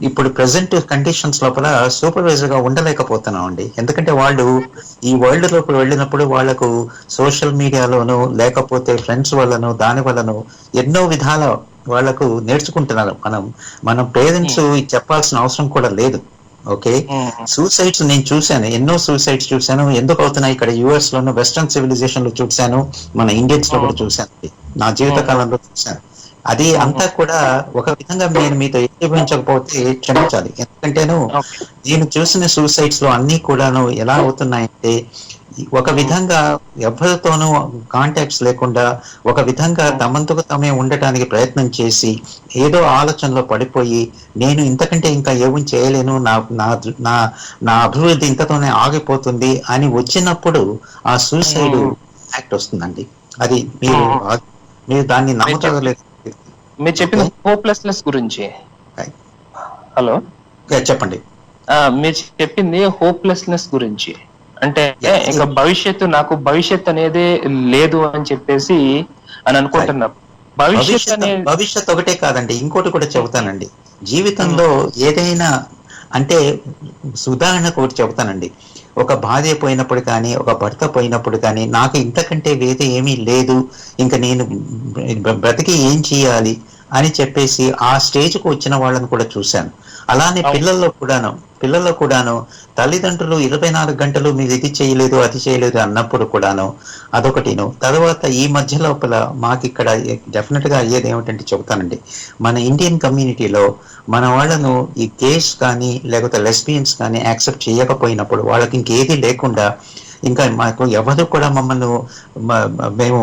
ఇప్పుడు ప్రెసెంట్ కండిషన్స్ లోపల సూపర్వైజర్ గా ఉండలేకపోతున్నాం అండి. ఎందుకంటే వాళ్ళు ఈ వరల్డ్ లోపల వెళ్ళినప్పుడు వాళ్ళకు సోషల్ మీడియాలోను, లేకపోతే ఫ్రెండ్స్ వల్లను, దాని వల్లను ఎన్నో విధాల వాళ్ళకు నేర్చుకుంటున్నారు. మనం పేరెంట్స్ చెప్పాల్సిన అవసరం కూడా లేదు. ఓకే, సూసైడ్స్ నేను చూశాను, ఎన్నో సూసైడ్స్ చూశాను. ఎందుకు అవుతున్నాయి ఇక్కడ యుఎస్ లోను, వెస్ట్రన్ సివిలైజేషన్ లో చూశాను, మన ఇండియన్స్ లో కూడా చూశాను, నా జీవిత కాలంలో చూశాను. అది అంతా కూడా ఒక విధంగా నేను మీతో ఏకీభవించకపోతే క్షమించాలి. ఎందుకంటేను నేను చూసిన సూసైడ్స్ లో అన్ని కూడాను ఎలా అవుతున్నాయంటే, ఒక విధంగా ఎవరితోనూ కాంటాక్ట్స్ లేకుండా ఒక విధంగా తమంతకు తమే ఉండటానికి ప్రయత్నం చేసి ఏదో ఆలోచనలో పడిపోయి నేను ఇంతకంటే ఇంకా ఏమీ చేయలేను, నా అభివృద్ధి ఇంతతోనే ఆగిపోతుంది అని వచ్చినప్పుడు ఆ సూసైడ్ యాక్ట్ వస్తుందండి. అది మీరు దాన్ని నమ్ముతారో లేదు. మీరు చెప్పిన హోప్లెస్నెస్ గురించి. హలో, చెప్పండి. మీరు చెప్పింది హోప్లెస్నెస్ గురించి. అంటే ఇంకా నాకు భవిష్యత్ అనేది లేదు అని చెప్పేసి అని అనుకుంటున్నా. భవిష్యత్ ఒకటే కాదండి, ఇంకోటి కూడా చెబుతానండి. జీవితంలో ఏదైనా అంటే ఉదాహరణకు ఒకటి చెబుతానండి. ఒక భార్య పోయినప్పుడు కానీ, ఒక భర్త పోయినప్పుడు కానీ, నాకు ఇంతకంటే వేరే ఏమీ లేదు, ఇంకా నేను బ్రతికి ఏం చేయాలి అని చెప్పేసి ఆ స్టేజ్కు వచ్చిన వాళ్ళని కూడా చూశాను. అలానే పిల్లల్లో కూడాను తల్లిదండ్రులు 24 గంటలు మీరు ఇది చేయలేదు, అది చేయలేదు అన్నప్పుడు కూడాను అదొకటిను. తర్వాత ఈ మధ్య లోపల మాకు ఇక్కడ డెఫినెట్ గా అయ్యేది ఏమిటంటే చెబుతానండి, మన ఇండియన్ కమ్యూనిటీలో మన వాళ్ళను ఈ గేస్ కానీ లేకపోతే లెస్బియన్స్ కానీ యాక్సెప్ట్ చేయకపోయినప్పుడు వాళ్ళకి ఇంకేది లేకుండా ఇంకా మాకు ఎవరు కూడా మమ్మల్ని మేము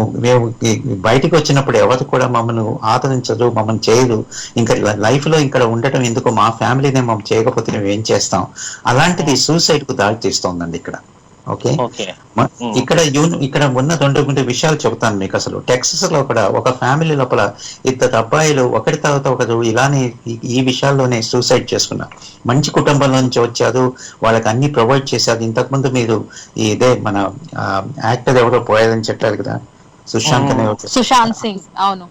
బయటికి వచ్చినప్పుడు ఎవరు కూడా మమ్మల్ని ఆదరించరు, మమ్మల్ని చేయరు, ఇంకా లైఫ్ లో ఇక్కడ ఉండటం ఎందుకు, మా ఫ్యామిలీనే మమ్మల్ని చేయకపోతే మేము ఏం చేస్తాం, అలాంటిది సూసైడ్ కు దారి తీస్తోందండి ఇక్కడ. ఓకే, ఇక్కడ ఉన్న 2 విషయాలు చెబుతాను మీకు. అసలు టెక్సస్ లో కూడా ఒక ఫ్యామిలీ లోపల 2 అబ్బాయిలు ఒకటి తర్వాత ఒకరు ఇలానే ఈ విషయాల్లోనే సూసైడ్ చేసుకున్నారు. మంచి కుటుంబంలో నుంచి వచ్చారు, వాళ్ళకి అన్ని ప్రొవైడ్ చేశారు. ఇంతకుముందు మీరు ఇదే మన యాక్టర్ ఎవరో పోయారని చెప్పారు కదా, సుశాంత్ సింగ్. అవును,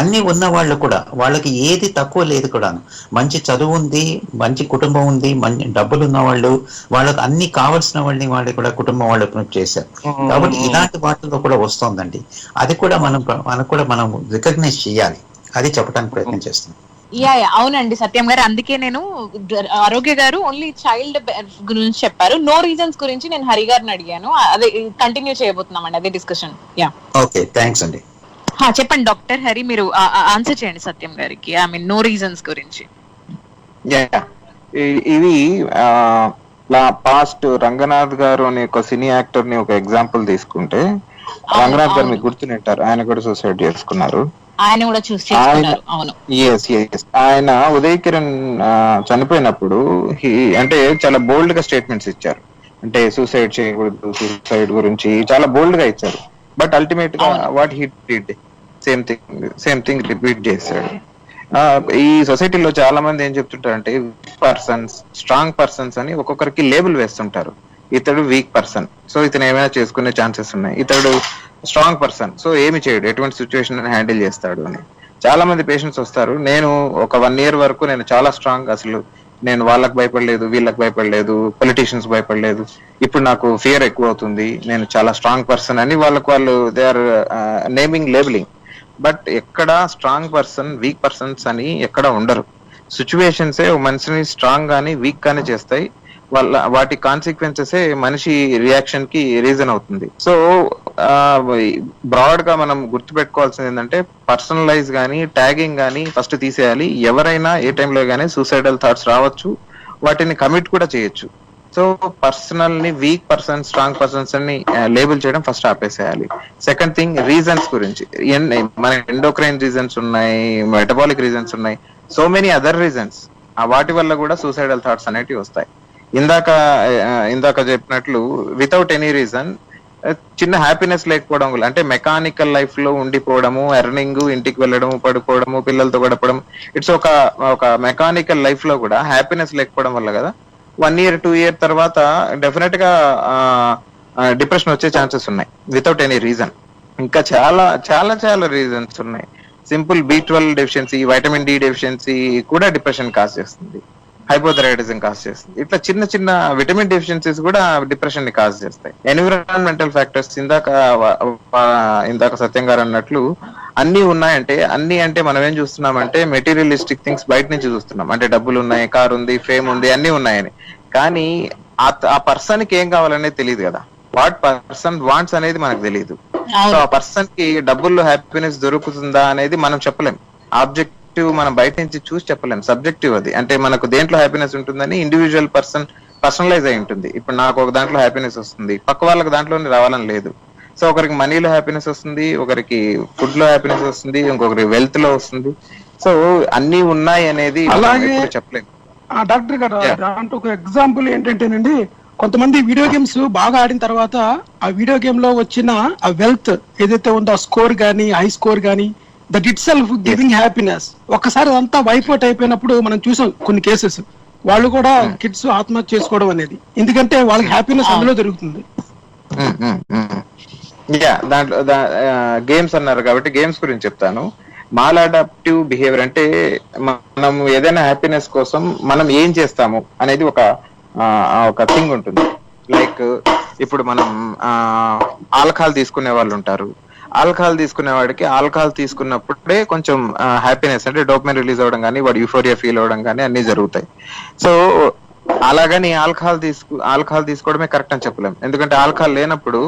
అన్ని ఉన్న వాళ్ళు కూడా వాళ్ళకి ఏది తక్కువ లేదు కూడా. మంచి చదువు ఉంది, మంచి కుటుంబం ఉంది, మంచి డబ్బులు ఉన్న వాళ్ళు, వాళ్ళకి అన్ని కావాల్సిన వాళ్ళని కూడా కుటుంబం వాళ్ళు చేశారు. కాబట్టి ఇలాంటి వాటిల్లో కూడా వస్తుందండి. అది కూడా మనం రికగ్నైజ్ చేయాలి. అది చెప్పడానికి ప్రయత్నం చేస్తున్నాం. అవునండి సత్యం గారు, అందుకే నేను ఆరోగ్య గారు ఓన్లీ చైల్డ్ గురించి చెప్పారు, నో రీజన్స్ గురించి నేను హరి గారిని అడిగాను. అదే కంటిన్యూ చేయబోతున్నామండి అదే డిస్కషన్. ఓకే, థ్యాంక్స్ అండి. చెప్పండి డాక్టర్ హరి, మీరు ఆన్సర్ చేయండి సత్యం గారికి ఐ మీన్ నో రీజన్స్ గురించి. ఇది పాస్ట్ రంగనాథ్ గారు అనే ఒక సినీ యాక్టర్ ని ఒక ఎగ్జాంపుల్ తీసుకుంటే, రంగనాథ్ గారు మీకు గుర్తునింటారు, ఆయన కూడా సూసైడ్ చేసుకున్నారు. ఆయన కూడా చూస్ చేసుకున్నారు. అవును, ఆయన ఉదయ్ కిరణ్ చనిపోయినప్పుడు అంటే చాలా బోల్డ్ గా స్టేట్మెంట్స్ ఇచ్చారు. అంటే సూసైడ్ చేయకూడదు, సూసైడ్ గురించి చాలా బోల్డ్ గా ఇచ్చారు. బట్ అల్టిమేట్ గా what he did same thing repeat చేశాడు. ఈ సొసైటీలో చాలా మంది ఏం చెప్తుంటారంటే పర్సన్స్, స్ట్రాంగ్ పర్సన్స్ అని ఒక్కొక్కరికి లేబుల్ వేస్తుంటారు. ఇతడు వీక్ పర్సన్, సో ఇతను ఏమైనా చేసుకునే ఛాన్సెస్ ఉన్నాయి. ఇతడు స్ట్రాంగ్ పర్సన్, సో ఏమి చేయడు, ఎటువంటి సిచ్యువేషన్ హ్యాండిల్ చేస్తాడు అని. చాలా మంది పేషెంట్స్ వస్తారు, నేను ఒక 1 year వరకు నేను చాలా స్ట్రాంగ్, అసలు నేను వాళ్ళకి భయపడలేదు, వీళ్ళకి భయపడలేదు, పొలిటీషియన్స్ భయపడలేదు, ఇప్పుడు నాకు ఫియర్ ఎక్కువ అవుతుంది, నేను చాలా స్ట్రాంగ్ పర్సన్ అని వాళ్ళు they are naming, labelling. But ఎక్కడ స్ట్రాంగ్ పర్సన్, వీక్ పర్సన్స్ అని ఎక్కడ ఉండరు. సిచ్యువేషన్సే మనిషిని స్ట్రాంగ్ గానీ వీక్ గానీ చేస్తాయి. వాటి కాన్సిక్వెన్సెస్ మనిషి రియాక్షన్ కి రీజన్ అవుతుంది. సో బ్రాడ్ గా మనం గుర్తుపెట్టుకోవాల్సింది ఏంటంటే పర్సనలైజ్ గానీ ట్యాగింగ్ గానీ ఫస్ట్ తీసేయాలి. ఎవరైనా ఏ టైంలో గానీ సూసైడల్ థాట్స్ రావచ్చు, వాటిని కమిట్ కూడా చేయొచ్చు. సో పర్సనల్ ని వీక్ పర్సన్స్, స్ట్రాంగ్ పర్సన్స్ అని లేబుల్ చేయడం ఫస్ట్ ఆపేసేయాలి. సెకండ్ థింగ్, రీజన్స్ గురించి. మన ఎండోక్రైన్ రీజన్స్ ఉన్నాయి, మెటబాలిక్ రీజన్స్ ఉన్నాయి, సో మెనీ అదర్ రీజన్స్. వాటి వల్ల కూడా సూసైడల్ థాట్స్ అనేటివి వస్తాయి. ఇందాక చెప్పినట్లు వితౌట్ ఎనీ రీజన్ చిన్న హ్యాపీనెస్ లేకపోవడం వల్ల, అంటే మెకానికల్ లైఫ్ లో ఉండిపోవడము, ఎర్నింగ్, ఇంటికి వెళ్ళడము, పడుకోవడము, పిల్లలతో గడపడం, ఇట్స్ ఒక మెకానికల్ లైఫ్ లో కూడా హ్యాపీనెస్ లేకపోవడం వల్ల కదా 1 year 2 year తర్వాత డెఫినెట్ గా డిప్రెషన్ వచ్చే ఛాన్సెస్ ఉన్నాయి వితౌట్ ఎనీ రీజన్. ఇంకా చాలా చాలా చాలా రీజన్స్ ఉన్నాయి. Simple B12 deficiency, vitamin D deficiency కూడా డిప్రెషన్ కాజ్ చేస్తుంది, హైపోథైరాయిడిజం కాజ్ చేస్తుంది. ఇట్లా చిన్న చిన్న విటమిన్ డెఫిషియన్సీస్ కూడా డిప్రెషన్ ని కాజ్ చేస్తాయి. ఎన్విరాన్మెంటల్ ఫ్యాక్టర్స్, ఇందాక సత్యం గారు అన్నట్లు అన్ని ఉన్నాయంటే, అన్ని అంటే మనం ఏం చూస్తున్నామంటే మెటీరియలిస్టిక్ థింగ్స్ బయట నుంచి చూస్తున్నాం. అంటే డబ్బులు ఉన్నాయి, కార్ ఉంది, ఫేమ్ ఉంది, అన్ని ఉన్నాయని. కానీ ఆ పర్సన్ కి ఏం కావాలనేది తెలియదు కదా. వాట్ పర్సన్ వాంట్స్ అనేది మనకు తెలియదు. సో ఆ పర్సన్ కి డబ్బుల్లో హ్యాపీనెస్ దొరుకుతుందా అనేది మనం చెప్పలేం. ఆబ్జెక్టివ్ మనం బయట నుంచి చూసి చెప్పలేం, సబ్జెక్టివ్ అది. అంటే మనకు దేంట్లో హ్యాపీనెస్ ఉంటుందని ఇండివిజువల్ పర్సనలైజ్ అయి ఉంటుంది. ఇప్పుడు నాకు ఒక దాంట్లో హ్యాపీనెస్ వస్తుంది, పక్క వాళ్ళకి దాంట్లోనే రావాలని లేదు. సో ఒకరికి మనీలో హ్యాపీనెస్ వస్తుంది, ఒకరికి ఫుడ్ లో హ్యాపీనెస్ వస్తుంది, ఇంకొకరికి వెల్త్ లో వస్తుంది. సో అన్ని ఉన్నాయి అనేది చెప్పలేము. డాక్టర్ గారు దాంట్లో ఒక ఎగ్జాంపుల్ ఏంటంటేనండి, కొంతమంది వీడియో గేమ్స్ బాగా ఆడిన తర్వాత ఆ వీడియో గేమ్ లో వచ్చిన ఆ వెల్త్ ఏదైతే ఉందో, ఆ స్కోర్ గానీ, హై స్కోర్ గానీ, that it self giving happiness. ఒక్కసారి అదంతా వైఫౌట్ అయిపోయినప్పుడు మనం చూసాం కొన్ని కేసెస్, వాళ్ళు కూడా కిడ్స్ ఆత్మహత్య చేసుకోవడం అనేది, ఎందుకంటే వాళ్ళకి హ్యాపీనెస్ అందులో దొరుకుతుంది. దాంట్లో గేమ్స్ అన్నారు కాబట్టి గేమ్స్ గురించి చెప్తాను. మాలాడాప్టివ్ బిహేవియర్ అంటే మనం ఏదైనా హ్యాపీనెస్ కోసం మనం ఏం చేస్తాము అనేది ఒక థింగ్ ఉంటుంది. లైక్ ఇప్పుడు మనం ఆల్కహాల్ తీసుకునే వాళ్ళు ఉంటారు. ఆల్కహాల్ తీసుకునే వాడికి ఆల్కహాల్ తీసుకున్నప్పుడే కొంచెం హ్యాపీనెస్, అంటే డోపమైన్ రిలీజ్ అవ్వడం కానీ, వాడు యూఫోరియా ఫీల్ అవ్వడం కానీ అన్ని జరుగుతాయి. సో అలాగని ఆల్కహాల్ తీసుకోవడమే కరెక్ట్ అని చెప్పలేం. ఎందుకంటే ఆల్కహాల్ లేనప్పుడు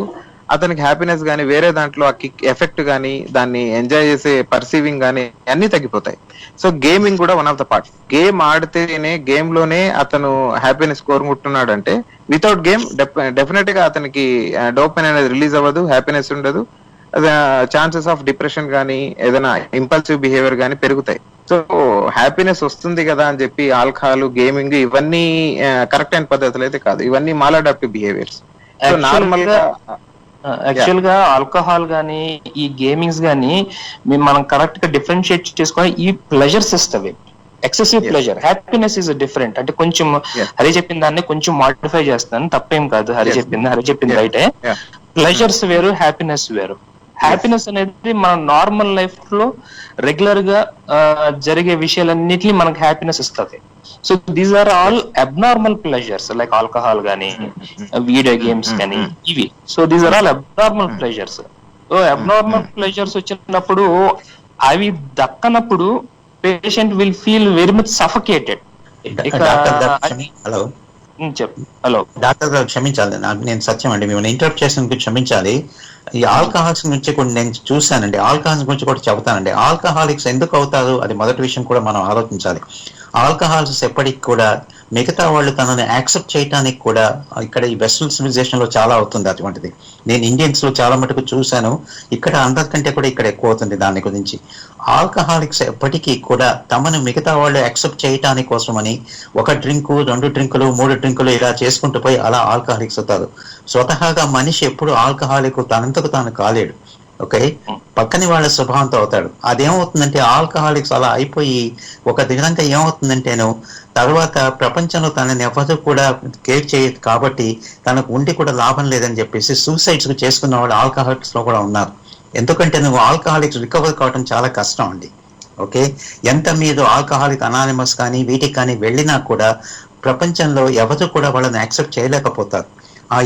అతనికి హ్యాపీనెస్ కానీ, వేరే దాంట్లో ఆ కిక్ ఎఫెక్ట్ కానీ, దాన్ని ఎంజాయ్ చేసే పర్సీవింగ్ కానీ అన్ని తగ్గిపోతాయి. సో గేమింగ్ కూడా one of the part. Game ఆడితేనే, గేమ్ లోనే అతను హ్యాపీనెస్ కోరుకుంటున్నాడు అంటే, వితౌట్ గేమ్ డెఫినెట్ గా అతనికి డోపమైన్ అనేది రిలీజ్ అవ్వదు, హ్యాపీనెస్ ఉండదు, ఛాన్సెస్ ఆఫ్ డిప్రెషన్ కానీ, ఏదైనా ఇంపల్సివ్ బిహేవియర్ కానీ పెరుగుతాయి. సో హ్యాపీనెస్ వస్తుంది కదా అని చెప్పి ఆల్కహాల్, గేమింగ్ ఇవన్నీ కరెక్ట్ అయిన పద్ధతులు అయితే కాదు. ఇవన్నీ మాలాడాప్టివ్ బిహేవియర్స్. నార్మల్ గా యాక్చువల్ గా ఆల్కహాల్ గానీ, ఈ గేమింగ్స్ గానీ మనం కరెక్ట్ గా డిఫరెన్షియేట్ చేసుకొని ఈ ప్లెజర్స్ ఇస్తవి. Excessive pleasure, happiness is different. అంటే కొంచెం హరి చెప్పిన దాన్ని కొంచెం మాడిఫై చేస్తాను, తప్పేం కాదు. హరి చెప్పింది రైటే. ప్లెజర్స్ వేరు, హ్యాపీనెస్ వేరు. హ్యాపీనెస్ అనేది మన నార్మల్ లైఫ్ లో రెగ్యులర్ గా జరిగే విషయాలన్నిటిని మనకు హ్యాపీనెస్ ఇస్తుంది. So these are all abnormal pleasures, like alcohol గానీ, వీడియో గేమ్స్ కానీ, ఇవి. So these are all abnormal pleasures. So abnormal pleasures వచ్చినప్పుడు, అవి దక్కనప్పుడు patient will feel very much suffocated. Hello doctor garu, క్షమించాలి, నేను సత్యం అండి, మిమ్మల్ని ఇంటరప్ట్ చేసినందుకు క్షమించాలి. ఈ ఆల్కహాల్స్ నుంచి కూడా నేను చూశానండి, ఆల్కహాల్స్ గురించి కూడా చెబుతానండి. ఆల్కహాలిక్స్ ఎందుకు అవుతారు అది మొదటి విషయం కూడా మనం ఆలోచించాలి. ఆల్కహాల్స్ ఎప్పటికి కూడా మిగతా వాళ్ళు తనని యాక్సెప్ట్ చేయడానికి కూడా ఇక్కడ ఈ వెస్టర్న్ సివిలైజేషన్ లో చాలా అవుతుంది అటువంటిది. నేను ఇండియన్స్ లో చాలా మటుకు చూశాను, ఇక్కడ అందరికంటే కూడా ఇక్కడ ఎక్కువ అవుతుంది దాని గురించి. ఆల్కహాలిక్స్ ఎప్పటికీ కూడా తమను మిగతా వాళ్ళు యాక్సెప్ట్ చేయటానికి కోసమని 1 డ్రింకు 2 డ్రింకులు 3 డ్రింకులు ఇలా చేసుకుంటూ పోయి అలా ఆల్కహాలిక్స్ అవుతారు. స్వతహాగా మనిషి ఎప్పుడు ఆల్కహాలిక్ తనంతకు తాను కాలేడు. ఓకే, పక్కని వాళ్ళ స్వభావంతో అవుతాడు. అదేమవుతుందంటే ఆల్కహాలిక్స్ అలా అయిపోయి ఒక విధంగా ఏమవుతుందంటేను తర్వాత ప్రపంచంలో తనని ఎవరు కూడా కేర్ చేయదు కాబట్టి తనకు ఉండి కూడా లాభం లేదని చెప్పేసి సూసైడ్స్ చేసుకున్న వాళ్ళు ఆల్కహాలిక్స్ లో కూడా ఉన్నారు. ఎందుకంటే నువ్వు ఆల్కహాలిక్స్ రికవర్ కావడం చాలా కష్టం అండి. ఓకే, ఎంత మీరు ఆల్కహాలిక్ అనానిమస్ కానీ వీటికి కానీ వెళ్ళినా కూడా ప్రపంచంలో ఎవరు కూడా వాళ్ళని యాక్సెప్ట్ చేయలేకపోతారు.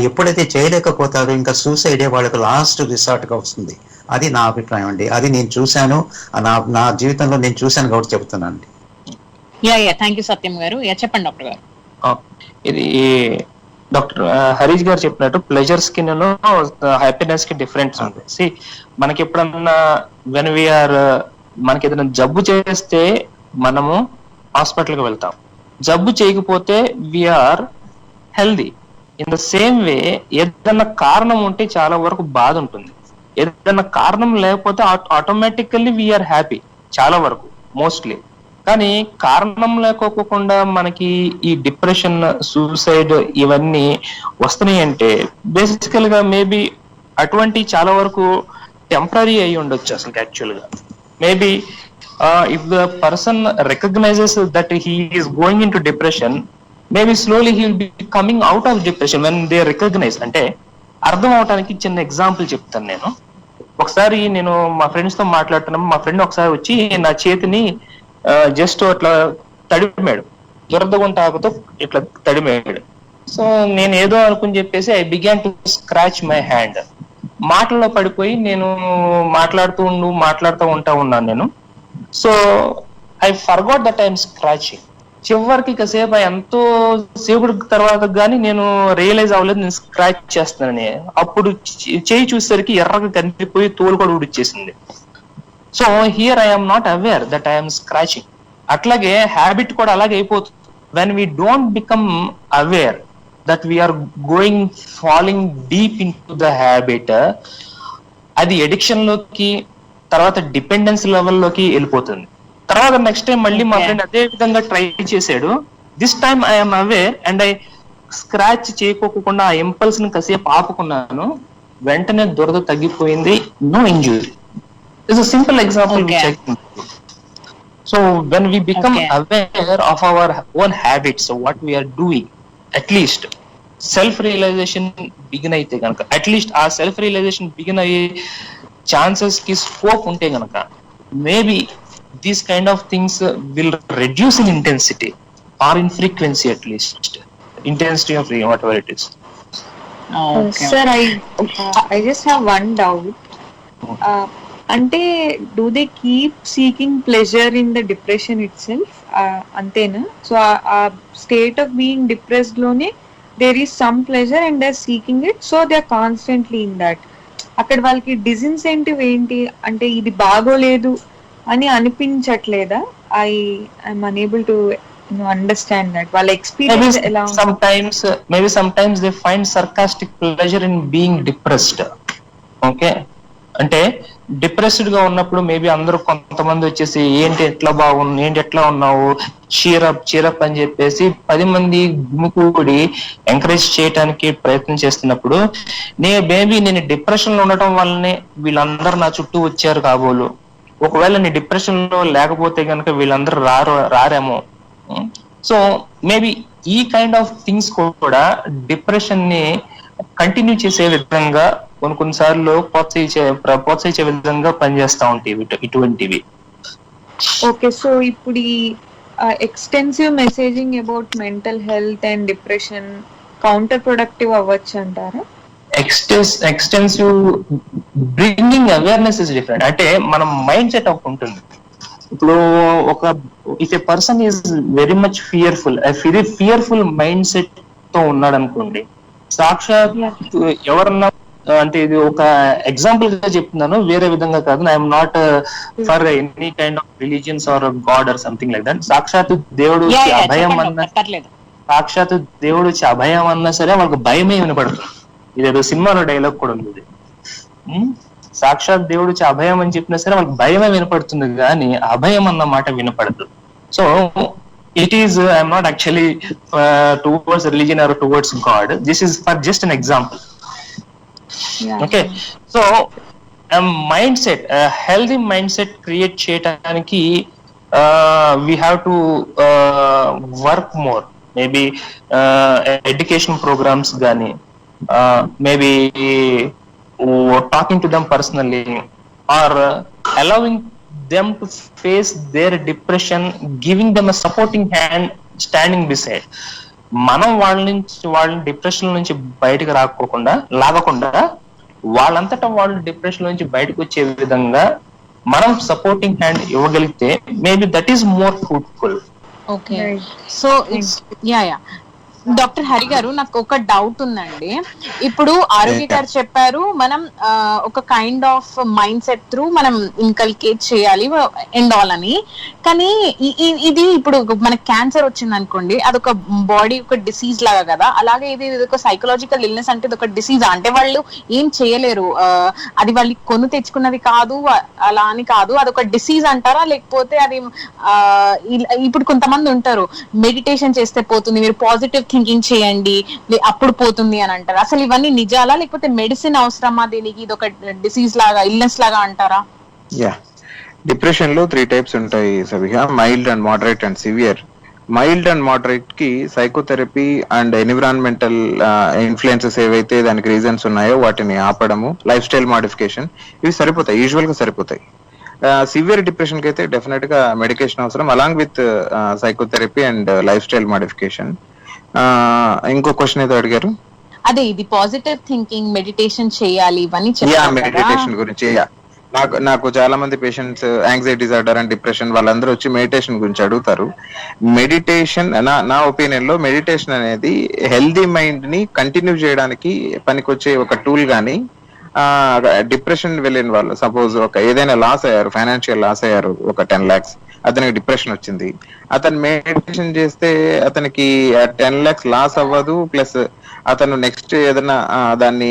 ఎప్పుడైతే చేయలేకపోతారో ఇంకా సూసైడే వాళ్ళకు లాస్ట్ రిసార్ట్ గా వస్తుంది. అది నా అభిప్రాయం అండి. అది నేను చూశాను, నా జీవితంలో నేను చూశాను కాబట్టి చెబుతున్నాను అండి. థ్యాంక్ యూ సత్యం గారు. చెప్పండి డాక్టర్ గారు. ఇది డాక్టర్ హరీష్ గారు చెప్పినట్టు ప్లెజర్స్ కి హ్యాపీనెస్ కి డిఫరెన్స్ ఉంది. మనకి ఎప్పుడన్నా వెన్ వీఆర్ మనకి ఏదైనా జబ్బు చేస్తే మనము హాస్పిటల్కి వెళ్తాం, జబ్బు చేయకపోతే we are healthy. In the same way ఏదైనా కారణం ఉంటే చాలా వరకు బాధ ఉంటుంది, ఏదైనా కారణం లేకపోతే ఆటోమేటికల్లీ వీఆర్ హ్యాపీ చాలా వరకు మోస్ట్లీ. కానీ కారణం లేకోకుండా మనకి ఈ డిప్రెషన్, సూసైడ్ ఇవన్నీ వస్తున్నాయి అంటే బేసికల్ గా మేబీ అటువంటి చాలా వరకు టెంపరీ అయి ఉండొచ్చు అసలు యాక్చువల్ గా. Maybe if the person recognises that he is going in to depression, maybe slowly he will be coming out of depression when they recognise. అంటే అర్థం అవడానికి చిన్న ఎగ్జాంపుల్ చెప్తాను నేను. ఒకసారి నేను మా ఫ్రెండ్స్ తో మాట్లాడుతున్నాము, మా ఫ్రెండ్ ఒకసారి వచ్చి నా చేతిని జస్ట్ అట్లా తడిమాడు, దురదగుంట ఆకుతో ఇట్లా తడిమాడు. సో నేను ఏదో అనుకుని చెప్పేసి I began to scratch my hand. మాటల్లో పడిపోయి నేను మాట్లాడుతూ ఉన్నాను నేను. So I forgot that I'm scratching. చివరికి కాసేపు ఎంతో సేపుడు తర్వాత కానీ నేను రియలైజ్ అవ్వలేదు నేను స్క్రాచ్ చేస్తున్నానని. అప్పుడు చేయి చూసేసరికి ఎర్రగా కనిపిపోయి తోలు కూడా ఊడిచ్చేసింది. So here I'm not aware that I'm scratching. అట్లాగే హ్యాబిట్ కూడా అలాగే అయిపోతుంది. When we don't become aware that we're falling deep in to the habit, అది ఎడిక్షన్ లోకి తర్వాత డిపెండెన్స్ లెవెల్లోకి వెళ్ళిపోతుంది. తర్వాత నెక్స్ట్ టైం మళ్ళీ మా ఫ్రెండ్ అదే విధంగా ట్రై చేశాడు. This time I'm aware and I scratch చేయకోకుండా ఆ ఇంపల్స్ ని కాసేపు ఆపుకున్నాను, వెంటనే దురద తగ్గిపోయింది, no injury. It's a simple example which I can do. So when we become aware of our own habits, what we are doing, at least self realization begin అయితే గనక, at least ఆ self realization begin అయ్యే chances కి scope ఉంటే గనక maybe these kind of things will reduce in intensity or in frequency, at least intensity of whatever it is. Sir, I just have one doubt. అంటే do they keep seeking pleasure in the depression itself? అంతేనా? So ఆ state of being depressed లోనే there is some pleasure and they're seeking it, so they're constantly in that. అక్కడ వాళ్ళకి డిసిన్సెంటివ్ ఏంటి అంటే ఇది బాగోలేదు అని అనిపించట్లేదా? I'm unable to understand that. వాళ్ళ ఎక్స్పీరియన్స్ ఎలా ఉంది? sometimes they find sarcastic pleasure in being depressed. Okay, అంటే డిప్రెస్డ్ గా ఉన్నప్పుడు మేబీ అందరూ కొంతమంది వచ్చేసి ఏంటి ఎట్లా ఉన్నావు, చీరప్ అని చెప్పేసి 10 మంది గుమికూడి ఎంకరేజ్ చేయడానికి ప్రయత్నం చేస్తున్నప్పుడు నేను డిప్రెషన్ లో ఉండటం వల్లనే వీళ్ళందరూ నా చుట్టూ వచ్చారు కాబోలు, ఒకవేళ నీ డిప్రెషన్ లో లేకపోతే కనుక వీళ్ళందరూ రారేమో. సో మేబీ ఈ కైండ్ ఆఫ్ థింగ్స్ కూడా డిప్రెషన్ ని కంటిన్యూ చేసే విధంగా కొన్నిసార్లు ప్రోత్సహించే విధంగా పనిచేస్తా ఉంటాయి ఇటువంటివి. ఓకే, సో ఇప్పుడు ఈ extensive messaging about mental health and depression counter productive అవ్వచ్చు అంటారా? Extensive bringing awareness is different. అంటే మనం మైండ్ సెట్ ఒకటి ఉంటుంది. ఇప్పుడు if a person is very much fearful mind set తో ఉన్నాడు అనుకోండి, సాక్షాత్ ఎవరన్నా అంటే ఇది ఒక ఎగ్జాంపుల్ గా చెప్తున్నాను, వేరే విధంగా కాదు. I'm not for any kind of religions or god or something like that. సాక్షాత్ దేవుడు అభయం అన్న, సాక్షాత్ దేవుడు వచ్చి అభయం అన్నా సరే వాళ్ళకి భయమే వినపడుతుంది. ఇదేదో సినిమాలో డైలాగ్ కూడా ఉంది, సాక్షాత్ దేవుడు వచ్చి అభయం అని చెప్పినా సరే వాళ్ళకి భయమే వినపడుతుంది కానీ అభయం అన్న మాట వినపడదు. So it is I'm not actually towards religion or towards God. This is for just an example. Okay, so a mindset, a healthy mindset create cheyadaniki we have to work more, maybe education programs gani, maybe talking to them personally, or allowing them to face their depression, giving them a supporting hand, standing beside. మనం వాళ్ళని depression నుంచి బయటకు లాగకుండా వాళ్ళంతటా వాళ్ళు depression నుంచి బయటకు వచ్చే విధంగా మనం సపోర్టింగ్ హ్యాండ్ ఇవ్వగలిగితే maybe that is more fruitful. Okay, so yeah doctor Hari గారు, నాకు ఒక డౌట్ ఉందండి. ఇప్పుడు ఆరోగ్య గారు చెప్పారు మనం ఒక kind of mind set through మనం ఇన్కల్కేట్ చేయాలి అండ్ ఆల్ అని. కానీ ఇది ఇప్పుడు మనకి క్యాన్సర్ వచ్చింది అనుకోండి, అదొక బాడీ ఒక డిసీజ్ లాగా కదా, అలాగే ఇది ఒక సైకలాజికల్ ఇల్నెస్ అంటే ఇది ఒక డిసీజ్ అంటే వాళ్ళు ఏం చేయలేరు, అది వాళ్ళు కొను తెచ్చుకున్నది కాదు అలా అని కాదు, అదొక డిసీజ్ అంటారా? లేకపోతే అది ఇప్పుడు కొంతమంది ఉంటారు మెడిటేషన్ చేస్తే పోతుంది, మీరు పాజిటివ్ థింకింగ్ చేయండి అప్పుడు పోతుంది అని అంటారు. అసలు ఇవన్నీ నిజాలా లేకపోతే మెడిసిన్ అవసరమా దీనికి? ఇది ఒక డిసీజ్ లాగా ఇల్నెస్ లాగా అంటారా? యా, డిప్రెషన్ లో 3 టైప్స్ ఉంటాయి సవిహ, mild and moderate and severe. Mild and moderate కి సైకోథెరపీ అండ్ ఎన్విరాన్మెంటల్ ఇన్ఫ్లుయెన్సెస్ ఏవైతే దానికి రీజన్స్ ఉన్నాయో వాటిని ఆపడము, లైఫ్ స్టైల్ మాడిఫికేషన్, ఇవి సరిపోతాయి, యూజువల్ గా సరిపోతాయి. సివియర్ డిప్రెషన్ కి అయితే డెఫినెట్ గా మెడికేషన్ అవసరం, along with psychotherapy and life style modification. ఇంకో క్వశ్చన్ ఏదో అడిగారు, అదే ఇది పాజిటివ్ థింకింగ్ మెడిటేషన్ చేయాలి ఇవన్నీ. మెడిటేషన్ గురించి నాకు చాలా మంది patients anxiety disorder and depression వాళ్ళందరూ వచ్చి మెడిటేషన్ గురించి అడుగుతారు. మెడిటేషన్ నా ఒపీనియన్ లో మెడిటేషన్ అనేది హెల్దీ మైండ్ ని కంటిన్యూ చేయడానికి పనికొచ్చే ఒక టూల్ గానీ, డిప్రెషన్ వెళ్ళిన వాళ్ళు సపోజ్ ఒక ఏదైనా లాస్ అయ్యారు, ఫైనాన్షియల్ లాస్ అయ్యారు, ఒక 10 lakhs, అతనికి డిప్రెషన్ వచ్చింది, అతను మెడిటేషన్ చేస్తే అతనికి 10 lakhs లాస్ అవ్వదు, ప్లస్ అతను నెక్స్ట్ ఏదైనా దాన్ని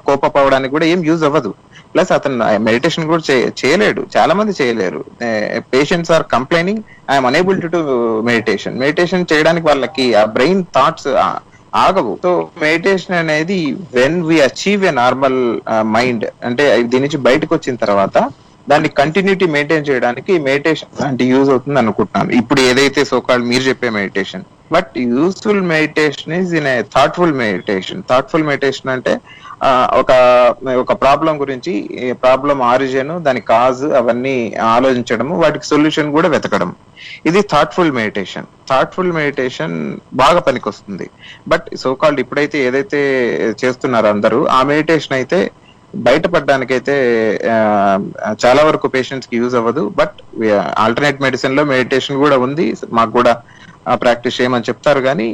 కోపప్ అవ్వడానికి కూడా ఏం యూజ్ అవ్వదు, ప్లస్ అతను మెడిటేషన్ కూడా చేయలేడు, చాలా మంది చేయలేరు. Patients are complaining I'm unable to meditation చేయడానికి వాళ్ళకి ఆ బ్రెయిన్ థాట్స్ ఆగవు. సో మెడిటేషన్ అనేది when we achieve a normal mind, అంటే దీని నుంచి బయటకు వచ్చిన తర్వాత దాన్ని కంటిన్యూటీ మెయింటైన్ చేయడానికి మెడిటేషన్ అంటే యూజ్ అవుతుంది అనుకుంటున్నాను. ఇప్పుడు ఏదైతే సోకాల్డ్ మీరు చెప్పే meditation, but useful meditation is in a thoughtful meditation. Thoughtful meditation అంటే ఒక ప్రాబ్లం గురించి, ప్రాబ్లం ఆరిజిన్, దాని కాజ్ అవన్నీ ఆలోచించడము, వాటికి సొల్యూషన్ కూడా వెతకడం, ఇది థాట్ఫుల్ మెడిటేషన్. థాట్ఫుల్ మెడిటేషన్ బాగా పనికొస్తుంది. బట్ సోకాల్డ్ ఇప్పుడైతే ఏదైతే చేస్తున్నారో అందరూ ఆ మెడిటేషన్ అయితే బయటపడడానికైతే చాలా వరకు పేషెంట్స్ కి యూజ్ అవ్వదు. బట్ ఆల్టర్నేట్ మెడిసిన్ లో మెడిటేషన్ కూడా ఉంది, మాకు కూడా ప్రాక్టీస్ చేయమని చెప్తారు. కానీ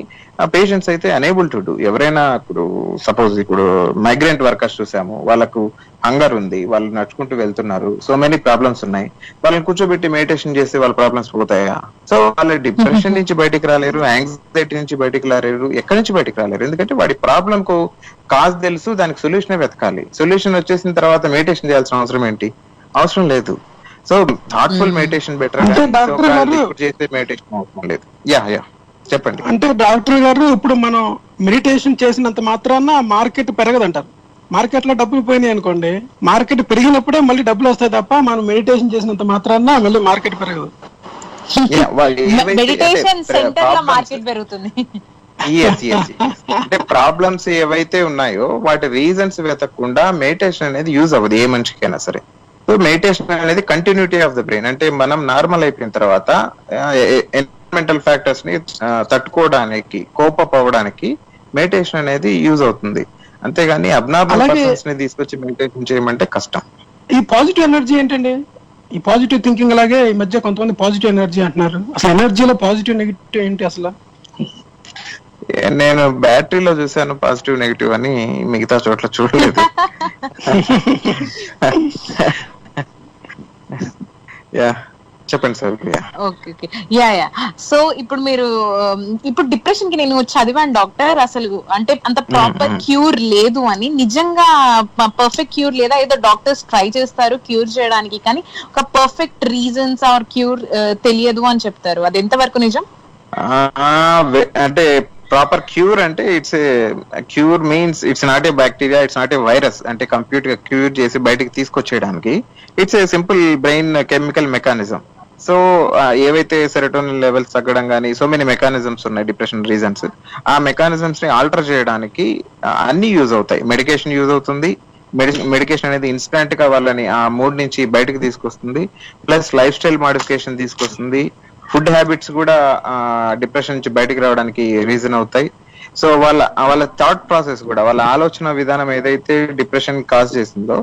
పేషెంట్స్ అయితే అనేబుల్ టు డూ. ఎవరైనా ఇప్పుడు సపోజ్ ఇప్పుడు మైగ్రెంట్ వర్కర్స్ చూసాము, వాళ్ళకు హంగర్ ఉంది, వాళ్ళు నడుచుకుంటూ వెళ్తున్నారు, సో మెనీ ప్రాబ్లమ్స్ ఉన్నాయి, వాళ్ళని కూర్చోబెట్టి మెడిటేషన్ చేస్తే వాళ్ళ ప్రాబ్లమ్స్ పోతాయా? సో వాళ్ళు డిప్రెషన్ నుంచి బయటికి రాలేరు, యాంగ్జైటీ నుంచి బయటికి రాలేరు, ఎక్కడి నుంచి బయటికి రాలేరు, ఎందుకంటే వాడి ప్రాబ్లం కు కాజ్ తెలుసు, దానికి సొల్యూషన్ వెతకాలి. సొల్యూషన్ వచ్చేసిన తర్వాత మెడిటేషన్ చేయాల్సిన అవసరం ఏంటి? అవసరం లేదు. సో థాట్ఫుల్ మెడిటేషన్ బెటర్, చేసే మెడిటేషన్ అవసరం లేదు. యా చెప్పండి. అంటే డాక్టర్ గారు, ఇప్పుడు మనం మెడిటేషన్ చేసినంత మాత్రాన మార్కెట్ పెరగదంటారు. మార్కెట్ లో డబ్బులు పోయినాయి అనుకోండి, మార్కెట్ పెరిగినప్పుడే మళ్ళీ డబ్బులు వస్తాయి తప్ప మనం మెడిటేషన్ చేసినంత మాత్రాన మళ్ళీ మార్కెట్ పెరగదు. మెడిటేషన్ సెంటర్ లో మార్కెట్ పెరుగుతుంది. అంటే ప్రాబ్లమ్స్ ఏవైతే ఉన్నాయో వాటి రీజన్స్ వెతకకుండా మెడిటేషన్ అనేది యూజ్ అవ్వదు ఏ మనిషికైనా సరే. సో మెడిటేషన్ అనేది కంటిన్యూటీ ఆఫ్ ద బ్రెయిన్. అంటే మనం నార్మల్ అయిపోయిన తర్వాత ఎన్విరాన్మెంటల్ ఫ్యాక్టర్స్ ని తట్టుకోవడానికి, కోపప్ అవ్వడానికి మెడిటేషన్ అనేది యూజ్ అవుతుంది. అంతేగాని అబ్నార్మల్ పర్సన్స్ ని తీసుకొచ్చి మెడిటేషన్ చేయమంటే కష్టం. ఈ పాజిటివ్ ఎనర్జీ ఏంటండి? ఈ పాజిటివ్ థింకింగ్ అలాగే ఈ మధ్య కొంతమంది పాజిటివ్ ఎనర్జీ అంటున్నారు. అసలు ఎనర్జీలో పాజిటివ్ నెగిటివ్ ఏంటి అసలు? నేను బ్యాటరీలో చూసాను పాజిటివ్ నెగిటివ్ అని, మిగతా చోట్ల చూడలేదు. యా చెప్పండి sir. Okay okay yeah yeah. So ఇప్పుడు మీరు ఇప్పుడు డిప్రెషన్ కి నేను చదివాను డాక్టర్, అసలు అంటే అంత ప్రాపర్ క్యూర్ లేదు అని. నిజంగా పర్ఫెక్ట్ క్యూర్ లేదా? ఏదో డాక్టర్స్ ట్రై చేస్తారు క్యూర్ చేయడానికి, కానీ ఒక పర్ఫెక్ట్ రీజన్స్ ఆర్ క్యూర్ తెలియదు అని చెప్తారు. అది ఎంతవరకు నిజం? అంటే ప్రాపర్ క్యూర్ అంటే it's cure means it's not a bacteria, it's not a virus. అంటే కంప్లీట్ గా క్యూర్ చేసి బయటకు తీసుకొచ్చేయడానికి it's a simple brain chemical mechanism. So ఏవైతే సెరోటోనిన్ లెవెల్స్ తగ్గడం కానీ సో మెనీ మెకానిజమ్స్ ఉన్నాయి డిప్రెషన్ రీజన్స్. ఆ మెకానిజమ్స్ ని ఆల్టర్ చేయడానికి అన్ని యూజ్ అవుతాయి. మెడికేషన్ యూజ్ అవుతుంది. మెడికేషన్ అనేది ఇన్స్టెంట్ గా వాళ్ళని ఆ మూడ్ నుంచి బయటకు తీసుకొస్తుంది. ప్లస్ లైఫ్ స్టైల్ మాడిఫికేషన్ తీసుకొస్తుంది. ఫుడ్ హ్యాబిట్స్ కూడా డిప్రెషన్ నుంచి బయటకు రావడానికి రీజన్ అవుతాయి. సో వాళ్ళ థాట్ ప్రాసెస్ కూడా, వాళ్ళ ఆలోచన విధానం ఏదైతే డిప్రెషన్ కాజ్ చేసిందో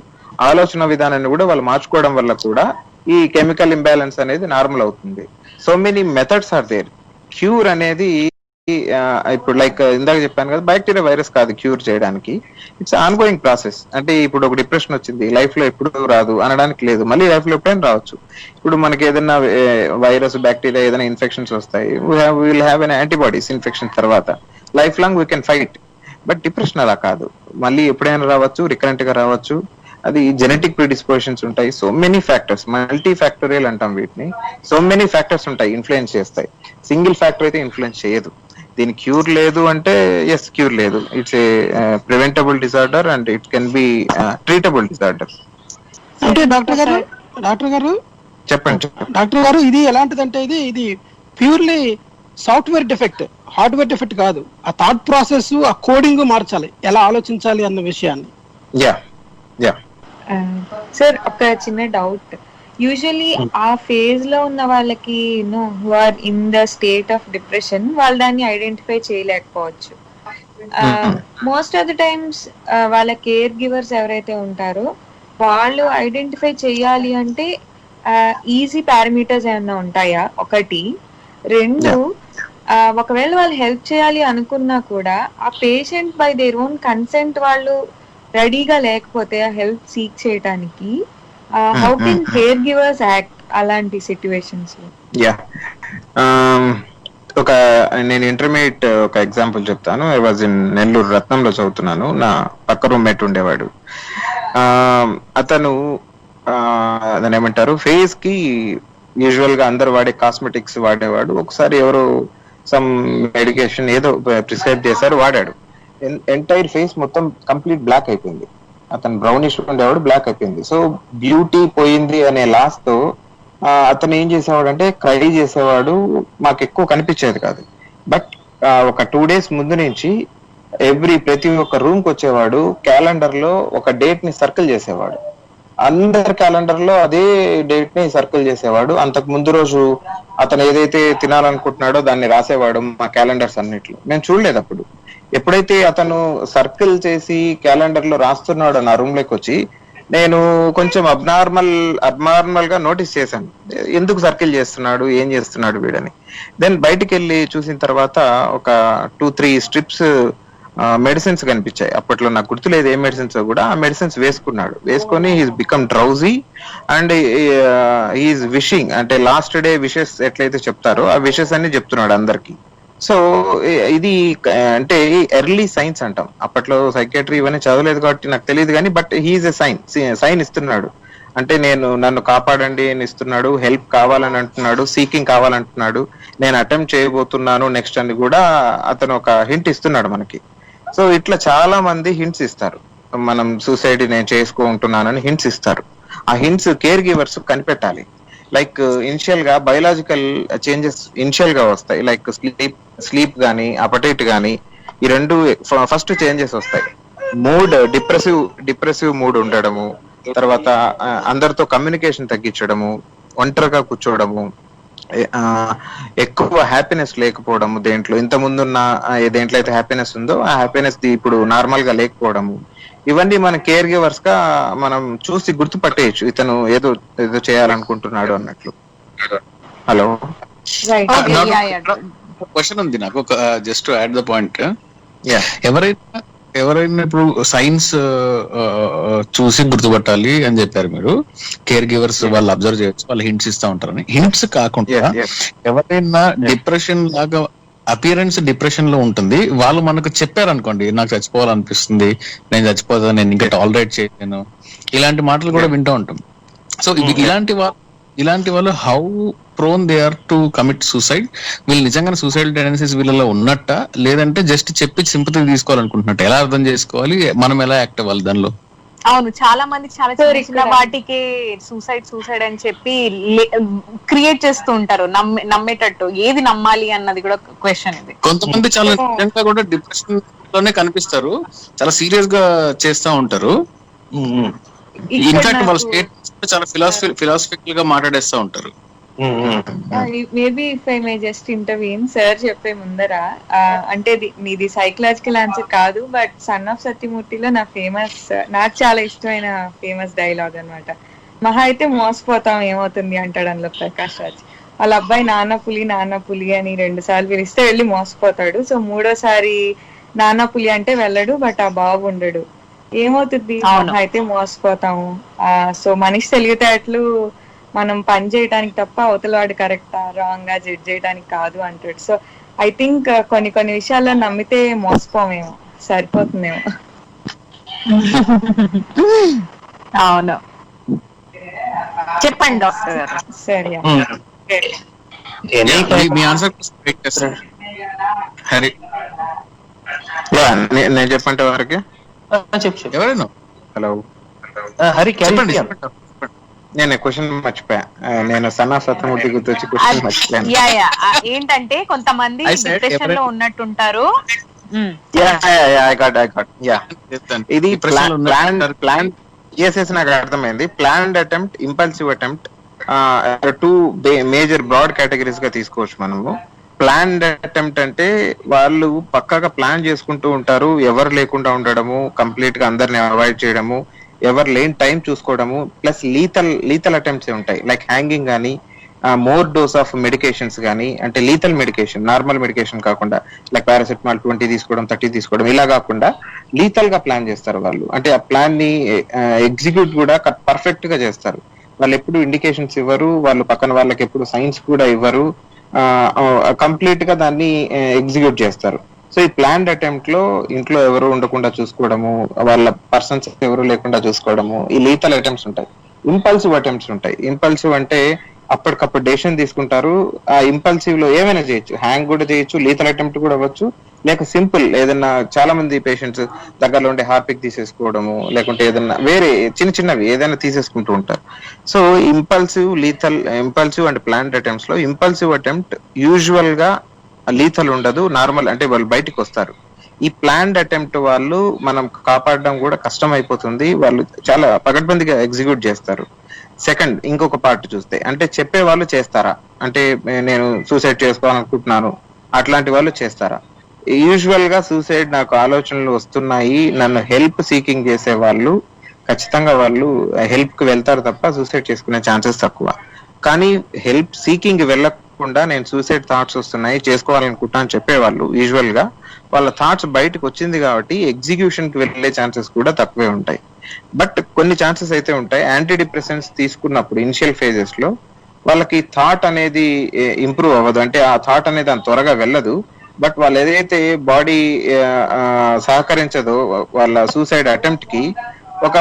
ఆలోచన విధానాన్ని కూడా వాళ్ళు మార్చుకోవడం వల్ల కూడా ఈ కెమికల్ ఇంబ్యాలెన్స్ అనేది నార్మల్ అవుతుంది. So many methods are there. Cure అనేది ఇప్పుడు లైక్ ఇందాక చెప్పాను కదా, బ్యాక్టీరియా వైరస్ కాదు క్యూర్ చేయడానికి. It's ongoing process. అంటే ఇప్పుడు ఒక డిప్రెషన్ వచ్చింది, లైఫ్ లో ఎప్పుడు రాదు అనడానికి లేదు, మళ్ళీ లైఫ్ లో ఎప్పుడైనా రావచ్చు. ఇప్పుడు మనకి ఏదైనా వైరస్ బ్యాక్టీరియా ఏదైనా ఇన్ఫెక్షన్స్ వస్తాయి, will have an antibodies infection తర్వాత lifelong we can fight. But depression అలా కాదు, మళ్ళీ ఎప్పుడైనా రావచ్చు, రికరెంట్ గా రావచ్చు. అది జెనెటిక్ ప్రిడిస్పోజిషన్స్ ఉంటాయి. So many factors, multi factorial అంటాం వీటిని. సో మెనీ ఫ్యాక్టర్స్ ఉంటాయి, ఇన్ఫ్లుయెన్స్ చేస్తాయి. సింగిల్ ఫ్యాక్టర్ అయితే ఇన్ఫ్లుయెన్స్ చేయదు. దీని క్యూర్ లేదు అంటే ఎస్, క్యూర్ లేదు. It's a preventable disorder and it can be treatable disorder. అంటే డాక్టర్ గారు చెప్పండి. డాక్టర్ గారు ఇది ఎలాంటిదంటే ఇది purely software defect, hardware defect కాదు. ఆ థాట్ ప్రాసెస్, ఆ కోడింగ్ మార్చాలి, ఎలా ఆలోచించాలి అన్న విషయాన్ని. యా యా సార్ ఒక చిన్న డౌట్. యూజువల్లీ ఆ ఫేజ్ లో ఉన్న వాళ్ళకి who are in the state of depression, వాళ్ళు దాన్ని ఐడెంటిఫై చేయలేకపోవచ్చు. మోస్ట్ ఆఫ్ ద టైమ్స్ వాళ్ళ కేర్ గివర్స్ ఎవరైతే ఉంటారో వాళ్ళు ఐడెంటిఫై చేయాలి అంటే ఈజీ పారామీటర్స్ ఏమైనా ఉంటాయా? ఒకటి. రెండు, ఒకవేళ వాళ్ళు హెల్ప్ చేయాలి అనుకున్నా కూడా ఆ patient by their own consent వాళ్ళు రెడీగా లేకపోతే ఆ హెల్ప్ సీక్ చేయడానికి, how can care givers act అలాంటి సిచ్యువేషన్స్ లో? యా నేను ఇంటర్మీడియట్ ఒక ఎగ్జాంపుల్ చెప్తాను. ఐ వాజ్ ఇన్ నెల్లూరు రత్నంలో చదువుతున్నాను. నా పక్క రూమ్మేట్ ఉండేవాడు. అతను దాని ఏమంటారు, ఫేస్ కి యూజువల్ గా అందరు వాడే కాస్మెటిక్స్ వాడేవాడు. ఒకసారి ఎవరో సమ్ మెడికేషన్ ఏదో ప్రిస్క్రైబ్ చేశారు, వాడాడు. ఎంటైర్ ఫేస్ మొత్తం కంప్లీట్ బ్లాక్ అయిపోయింది. అతను బ్రౌనిష్ ఉండేవాడు, బ్లాక్ అయిపోయింది. సో బ్యూటీ పోయింది అనే లాస్ తో అతను ఏం చేసేవాడు అంటే క్రై చేసేవాడు. మాకు ఎక్కువ కనిపించేది కాదు. బట్ ఒక 2 days ముందు నుంచి ప్రతి ఒక్క రూమ్ కి వచ్చేవాడు, క్యాలెండర్ లో ఒక డేట్ ని సర్కిల్ చేసేవాడు. అందరి క్యాలెండర్ లో అదే డేట్ ని సర్కిల్ చేసేవాడు. అంతకు ముందు రోజు అతను ఏదైతే తినాలనుకుంటున్నాడో దాన్ని రాసేవాడు మా క్యాలెండర్స్ అన్నిట్లో. మేము చూడలేదు అప్పుడు. ఎప్పుడైతే అతను సర్కిల్ చేసి క్యాలెండర్ లో రాస్తున్నాడు నా రూమ్ లోకి వచ్చి, నేను కొంచెం అబ్నార్మల్ గా నోటీస్ చేశాను, ఎందుకు సర్కిల్ చేస్తున్నాడు, ఏం చేస్తున్నాడు వీడని. దెన్ బయటికి వెళ్ళి చూసిన తర్వాత ఒక 2-3 స్ట్రిప్స్ మెడిసిన్స్ కనిపించాయి. అప్పట్లో నాకు గుర్తులేదు ఏ మెడిసిన్స్ కూడా. ఆ మెడిసిన్స్ వేసుకొని he's become drowsy and he's wishing, అంటే లాస్ట్ డే విషెస్ ఎట్లయితే చెప్తారో ఆ విషెస్ అన్ని చెప్తున్నాడు అందరికి. సో ఇది అంటే ఎర్లీ సైన్స్ అంటాం. అప్పట్లో సైకియాట్రీ ఇవన్నీ చదవలేదు కాబట్టి నాకు తెలియదు కానీ, బట్ హీఈస్ ఎ సైన్ ఇస్తున్నాడు. అంటే నన్ను కాపాడండి అని ఇస్తున్నాడు, హెల్ప్ కావాలని అంటున్నాడు, సీకింగ్ కావాలంటున్నాడు, నేను అటెంప్ట్ చేయబోతున్నాను నెక్స్ట్ అని కూడా అతను ఒక హింట్ ఇస్తున్నాడు మనకి. సో ఇట్లా చాలా మంది హింట్స్ ఇస్తారు. మనం సూసైడ్ నేను చేసుకుంటున్నానని హింట్స్ ఇస్తారు. ఆ హింట్స్ కేర్ గివర్స్ కనిపెట్టాలి. లైక్ ఇనిషియల్ గా బయలాజికల్ చేంజెస్ ఇనిషియల్ గా వస్తాయి. లైక్ స్లీప్ గానీ, అపటైట్ గానీ, ఈ రెండు ఫస్ట్ చేంజెస్ వస్తాయి. మూడ్, డిప్రెసివ్ మూడ్ ఉండడము, తర్వాత అందరితో కమ్యూనికేషన్ తగ్గించడము, ఒంటరిగా కూర్చోవడము, ఎక్కువ హ్యాపీనెస్ లేకపోవడము, దేంట్లో ఇంత ముందున్న దేంట్లో అయితే హ్యాపీనెస్ ఉందో ఆ హ్యాపీనెస్ ఇప్పుడు నార్మల్ గా లేకపోవడము, ఇవన్నీ మన కేర్ గివర్స్ గా మనం చూసి గుర్తుపట్టేయచ్చు ఇతను ఏదో చేయాలనుకుంటున్నాడు అన్నట్లు. హలో క్వశ్చన్ ఉంది నాకు, ఒక just add the point. Yeah ఎవరైనా ఇప్పుడు సైన్స్ చూసి గుర్తుపట్టాలి అని చెప్పారు మీరు. కేర్ గివర్స్ వాళ్ళు అబ్జర్వ్ చేయొచ్చు, వాళ్ళు హింట్స్ ఇస్తా ఉంటారని. హింట్స్ కాకుండా ఎవరైనా డిప్రెషన్ లాగా అపియరెన్స్ డిప్రెషన్ లో ఉంటుంది, వాళ్ళు మనకు చెప్పారు అనుకోండి, నాకు చచ్చిపోవాలనిపిస్తుంది, నేను చచ్చిపోతాను, నేను ఇంకా టాలరేట్ చేయలేను, ఇలాంటి మాటలు కూడా వింటూ ఉంటాం. సో ఇలాంటి వాళ్ళు how prone they are to commit suicide? వీళ్ళు నిజంగానే సూసైడ్ టెండెన్సీస్ వీళ్ళలో ఉన్నట్ట, లేదంటే జస్ట్ చెప్పి సింపతి తీసుకోవాలనుకుంటున్నట్ట? ఎలా అర్థం చేసుకోవాలి, మనం ఎలా యాక్ట్ అవ్వాలి దానిలో? అవును, చాలా మంది చాలా చిన్న వాటికి సూసైడ్ అని చెప్పి క్రియేట్ చేస్తూ ఉంటారు, నమ్మేటట్టు. ఏది నమ్మాలి అన్నది కూడా క్వశ్చన్ ఇది. కొంతమంది చాలా నిజంగా కూడా డిప్రెషన్ లోనే కనిపిస్తారు, చాలా సీరియస్ గా చేస్తా ఉంటారు. ఇన్ఫాక్ట్ వాళ్ళ స్టేట్ చాలా ఫిలాసఫికల్ గా మాట్లాడేస్తా ఉంటారు. Maybe if I may just intervene sir చెప్పే ముందర, అంటే మీది సైకలాజికల్ ఆన్సర్ కాదు, బట్ సన్ ఆఫ్ సత్యమూర్తిలో నాకు చాలా ఇష్టమైన ఫేమస్ డైలాగ్ అన్నమాట. మహా అయితే మోసపోతాం ఏమవుతుంది అంటాడు అందులో ప్రకాష్ రాజ్. వాళ్ళ అబ్బాయి నాన్న పులి అని 2 సార్లు పిలిస్తే వెళ్ళి మోసపోతాడు. సో 3వసారి నాన్న పులి అంటే వెళ్ళడు, బట్ ఆ బాబు ఉండడు. ఏమవుతుంది, అయితే మోసపోతాము. సో మనిషి తెలివితేటలు మనం పని చేయడానికి తప్ప అవతల వాడు కరెక్టా రాంగ్ గా జడ్జ్ చేయడానికి కాదు అంటాడు. సో ఐ థింక్ కొన్ని విషయాల్లో నమ్మితే మోసపోమేమో, సరిపోతుందేమో. అవును, చెప్పండి డాక్టర్ గారు. సరే, మీ ఆన్సర్ హరి. నేను చెప్పంటే వరకే. ఎవరైనా హలో హరి చెప్పండి. నేను క్వశ్చన్ మర్చిపోయా. నేను సన్ ఆఫ్ సత్యమూర్తి గుర్తొచ్చి క్వశ్చన్ మర్చిపోయాను. ఏంటంటే కొంతమంది డిప్రెషన్ లో ఉన్నట్టుంటారు. ఇది ప్లాన్ చేసేసి నాకు అర్థమైంది. Planned attempt, impulsive attempt, 2 major broad categories గా తీసుకోవచ్చు మనము. ప్లాన్డ్ అటెంప్ట్ అంటే వాళ్ళు పక్కాగా ప్లాన్ చేసుకుంటూ ఉంటారు, ఎవరు లేకుండా ఉండడము, కంప్లీట్ గా అందరిని అవాయిడ్ చేయడము, ఎవరు లేని టైం చూసుకోవడము, ప్లస్ లీతల్ అటెంప్ట్స్ ఉంటాయి, లైక్ హ్యాంగింగ్ కానీ, మోర్ డోస్ ఆఫ్ మెడికేషన్స్ కానీ, అంటే లీతల్ మెడికేషన్, నార్మల్ మెడికేషన్ కాకుండా, లైక్ పారాసెటమాల్ 20 తీసుకోవడం, 30 తీసుకోవడం, ఇలా కాకుండా లీతల్ గా ప్లాన్ చేస్తారు వాళ్ళు. అంటే ఆ ప్లాన్ ని ఎగ్జిక్యూట్ కూడా పర్ఫెక్ట్ గా చేస్తారు. వాళ్ళు ఎప్పుడు ఇండికేషన్స్ ఇవ్వరు, వాళ్ళు పక్కన వాళ్ళకి ఎప్పుడు సైన్స్ కూడా ఇవ్వరు, కంప్లీట్ గా దాన్ని ఎగ్జిక్యూట్ చేస్తారు. సో ఈ ప్లాన్డ్ అటెంప్ట్ లో ఇంట్లో ఎవరు ఉండకుండా చూసుకోవడము, వాళ్ళ పర్సన్స్ ఎవరు లేకుండా చూసుకోవడము, ఈ లీతల్ అటెంప్ట్స్ ఉంటాయి. ఇంపల్సివ్ అటెంప్ట్స్ ఉంటాయి. ఇంపల్సివ్ అంటే అప్పటికప్పుడు డెసిషన్ తీసుకుంటారు. ఆ ఇంపల్సివ్ లో ఏమైనా చేయొచ్చు, హ్యాంగ్ కూడా చేయొచ్చు, లీతల్ అటెంప్ట్ కూడా అవ్వచ్చు, లేక సింపుల్ ఏదన్నా. చాలా మంది పేషెంట్స్ దగ్గరలో ఉండే హార్పిక్ తీసేసుకోవడము, లేకుంటే ఏదన్నా వేరే చిన్నవి ఏదైనా తీసేసుకుంటూ ఉంటారు. So impulsive and planned attempts లో ఇంపల్సివ్ అటెంప్ట్ యూజువల్ గా లీతల్ ఉండదు, నార్మల్, అంటే వాళ్ళు బయటకు వస్తారు. ఈ ప్లాన్డ్ అటెంప్ట్ వాళ్ళు మనం కాపాడడం కూడా కష్టం అయిపోతుంది, వాళ్ళు చాలా పకడ్బందీగా ఎగ్జిక్యూట్ చేస్తారు. సెకండ్, ఇంకొక పార్ట్ చూస్తే, అంటే చెప్పే వాళ్ళు చేస్తారా, అంటే నేను సూసైడ్ చేసుకోవాలనుకుంటున్నాను అట్లాంటి వాళ్ళు చేస్తారా? యూజువల్ గా సూసైడ్ నాకు ఆలోచనలు వస్తున్నాయి, నన్ను హెల్ప్ సీకింగ్ చేసే వాళ్ళు ఖచ్చితంగా వాళ్ళు హెల్ప్ కి వెళ్తారు తప్ప సూసైడ్ చేసుకునే ఛాన్సెస్ తక్కువ. కానీ హెల్ప్ సీకింగ్ వెళ్ళకుండా నేను సూసైడ్ థాట్స్ వస్తున్నాయి చేసుకోవాలనుకుంటా అని చెప్పేవాళ్ళు యూజువల్ గా వాళ్ళ థాట్స్ బయటకు వచ్చింది కాబట్టి ఎగ్జిక్యూషన్ కి వెళ్ళే ఛాన్సెస్ కూడా తక్కువే ఉంటాయి. బట్ కొన్ని ఛాన్సెస్ అయితే ఉంటాయి. యాంటీ డిప్రెసెంట్స్ తీసుకున్నప్పుడు ఇనిషియల్ ఫేజెస్ లో వాళ్ళకి థాట్ అనేది ఇంప్రూవ్ అవ్వదు, అంటే ఆ థాట్ అనేది అంత త్వరగా వెళ్ళదు. బట్ వాళ్ళు ఏదైతే బాడీ సహకరించదో వాళ్ళ సూసైడ్ అటెంప్ట్ కి, ఒక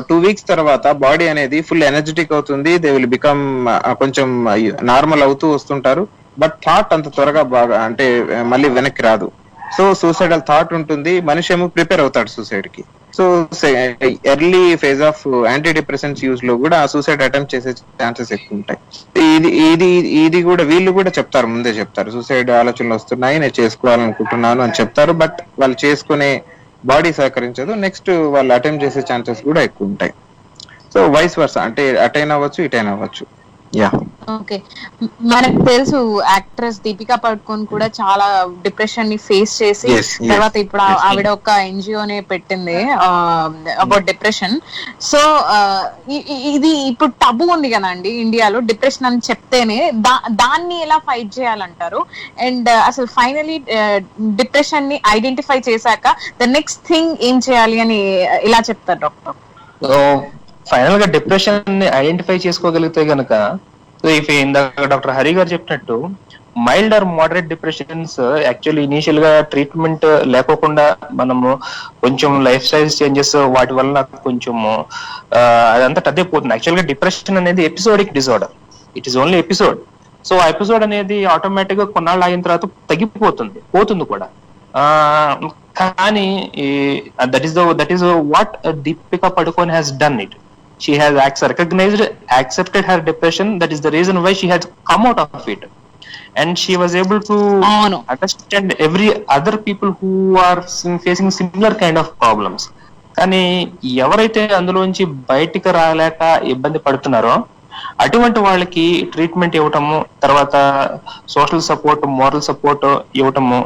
2 weeks తర్వాత బాడీ అనేది ఫుల్ ఎనర్జెటిక్ అవుతుంది, దే విల్ బికమ్ కొంచెం నార్మల్ అవుతూ వస్తుంటారు. బట్ థాట్ అంత త్వరగా బాగా అంటే మళ్ళీ వెనక్కి రాదు. సో సూసైడల్ థాట్ ఉంటుంది, మనిషి ఏమో ప్రిపేర్ అవుతాడు సూసైడ్ కి. So early phase of anti depressants use లో కూడా సూసైడ్ అటెంప్ట్ చేసే ఛాన్సెస్ ఎక్కువ ఉంటాయి. ఇది కూడా వీళ్ళు కూడా చెప్తారు, ముందే చెప్తారు సూసైడ్ ఆలోచనలు వస్తున్నాయి, నేను చేసుకోవాలనుకుంటున్నాను అని చెప్తారు. బట్ వాళ్ళు చేసుకునే బాడీ సహకరించదు, నెక్స్ట్ వాళ్ళు అటెంప్ట్ చేసే ఛాన్సెస్ కూడా ఎక్కువ ఉంటాయి. సో వైస్ వర్సా, అంటే అటైన్ అవ్వచ్చు, ఇటైన్ అవ్వచ్చు. యా ఓకే, మనకు తెలుసు యాక్ట్రెస్ దీపికా పడుకోన్ కూడా చాలా డిప్రెషన్ ని ఫేస్ చేసి తర్వాత ఇప్పుడు ఆవిడ ఒక ఎన్జిఓని పెట్టింది అబౌట్ డిప్రెషన్. సో ఇది ఇప్పుడు టబు ఉంది కదండి ఇండియాలో డిప్రెషన్ అని చెప్తేనే, దాన్ని ఎలా ఫైట్ చేయాలంటారు? అండ్ అసలు ఫైనలీ డిప్రెషన్ ని ఐడెంటిఫై చేశాక ద నెక్స్ట్ థింగ్ ఏం చేయాలి అని ఇలా చెప్తారు డాక్టర్? ఫైనల్ గా డిప్రెషన్ ని ఐడెంటిఫై చేసుకోగలిగితే గనక, ఇందాక డాక్టర్ హరి గారు చెప్పినట్టు mild or moderate depressions actually initial గా ట్రీట్మెంట్ లేకోకుండా మనము కొంచెం లైఫ్ స్టైల్ చేంజెస్ వాటి వల్ల కొంచెము అదంతా తగ్గిపోతుంది. యాక్చువల్ గా డిప్రెషన్ అనేది episodic disorder, it is only episode. So ఆ ఎపిసోడ్ అనేది ఆటోమేటిక్ గా కొన్నాళ్ళు అయిన తర్వాత పోతుంది కూడా. కానీ that is what Deepika పడుకోన్ has done it. She has recognized, accepted her depression. That is the reason why she has come out of it, and she was able to understand every other people who are facing similar kind of problems. కానీ ఎవరైతే అందులోంచి బయటికి రాలేక ఇబ్బంది పడుతున్నారో అటువంటి వాళ్ళకి treatment ఇవ్వటము, తర్వాత సోషల్ సపోర్ట్, మోరల్ సపోర్ట్ ఇవ్వటము,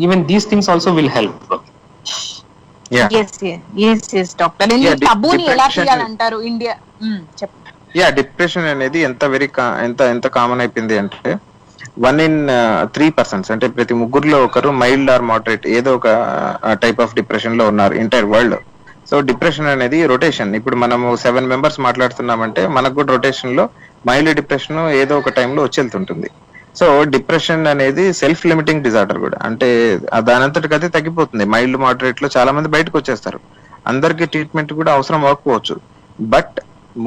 even these things also will help. Depression అనేది ఎంత కామన్ అయిపోయింది అంటే 1 in 3% అంటే ప్రతి ముగ్గురులో ఒకరు మైల్డ్ ఆర్ మోడరేట్ ఏదో ఒక టైప్ ఆఫ్ డిప్రెషన్ లో ఉన్నారు ఎంటైర్ వరల్డ్. సో డిప్రెషన్ అనేది రొటేషన్. ఇప్పుడు మనము 7 మెంబర్స్ మాట్లాడుతున్నామంటే మనకు కూడా రొటేషన్ లో మైల్డ్ డిప్రెషన్ ఏదో ఒక టైంలో వచ్చేళ్తుంటుంది. సో డిప్రెషన్ అనేది సెల్ఫ్ లిమిటింగ్ డిజార్డర్ కూడా, అంటే దానంతటికి అయితే తగ్గిపోతుంది. మైల్డ్ మోడరేట్ లో చాలా మంది బయటకు వచ్చేస్తారు, అందరికి ట్రీట్మెంట్ కూడా అవసరం అవ్వకపోవచ్చు. బట్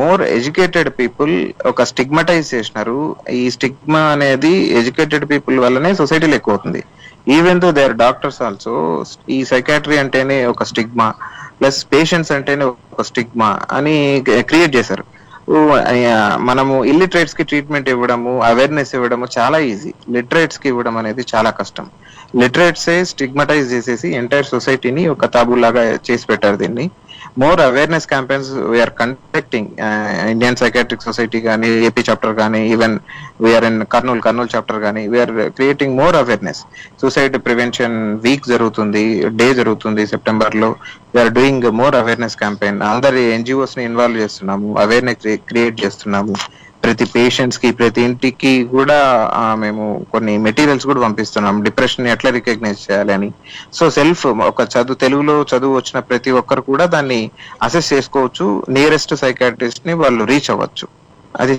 మోర్ ఎడ్యుకేటెడ్ పీపుల్ ఒక స్టిగ్మటైజ్ చేసినారు. ఈ స్టిగ్మా అనేది ఎడ్యుకేటెడ్ పీపుల్ వల్లనే సొసైటీలో ఎక్కువ అవుతుంది. Even though they are doctors also, ఈ సైకాట్రీ అంటేనే ఒక స్టిగ్మా, ప్లస్ పేషెంట్స్ అంటేనే ఒక స్టిగ్మా అని క్రియేట్ చేశారు. మనము ఇల్లిటరేట్స్ కి ట్రీట్మెంట్ ఇవ్వడము, అవేర్నెస్ ఇవ్వడము చాలా ఈజీ, లిటరేట్స్ కి ఇవ్వడం అనేది చాలా కష్టం. లిటరేట్సే స్టిగ్మటైజ్ చేసేసి ఎంటైర్ సొసైటీని ఒక తాబు లాగా చేసి పెట్టారు. దీన్ని more awareness campaigns we're conducting. Indian psychiatric society కానీ, ఏపీ చాప్టర్ కానీ, even we're in Kurnool chapter కానీ, we're creating more awareness. Suicide prevention week జరుగుతుంది, డే జరుగుతుంది సెప్టెంబర్ లో. We're doing more awareness campaign. అందరి ఎన్జిఓస్ ని ఇన్వాల్వ్ చేస్తున్నాము, అవేర్నెస్ క్రియేట్ చేస్తున్నాము. ప్రతి పేషెంట్స్ కి, ప్రతి ఇంటికి కూడా మేము కొన్ని మెటీరియల్స్ కూడా పంపిస్తున్నాం, డిప్రెషన్ ని ఎట్లా రికగ్నైజ్ చేయాలి అని. సో సెల్ఫ్ ఒక తెలుగులో చదువు వచ్చిన ప్రతి ఒక్కరు కూడా దాన్ని అసెస్ చేసుకోవచ్చు. నియరెస్ట్ సైకాట్రిస్ట్ ని వాళ్ళు రీచ్ అవ్వచ్చు. అది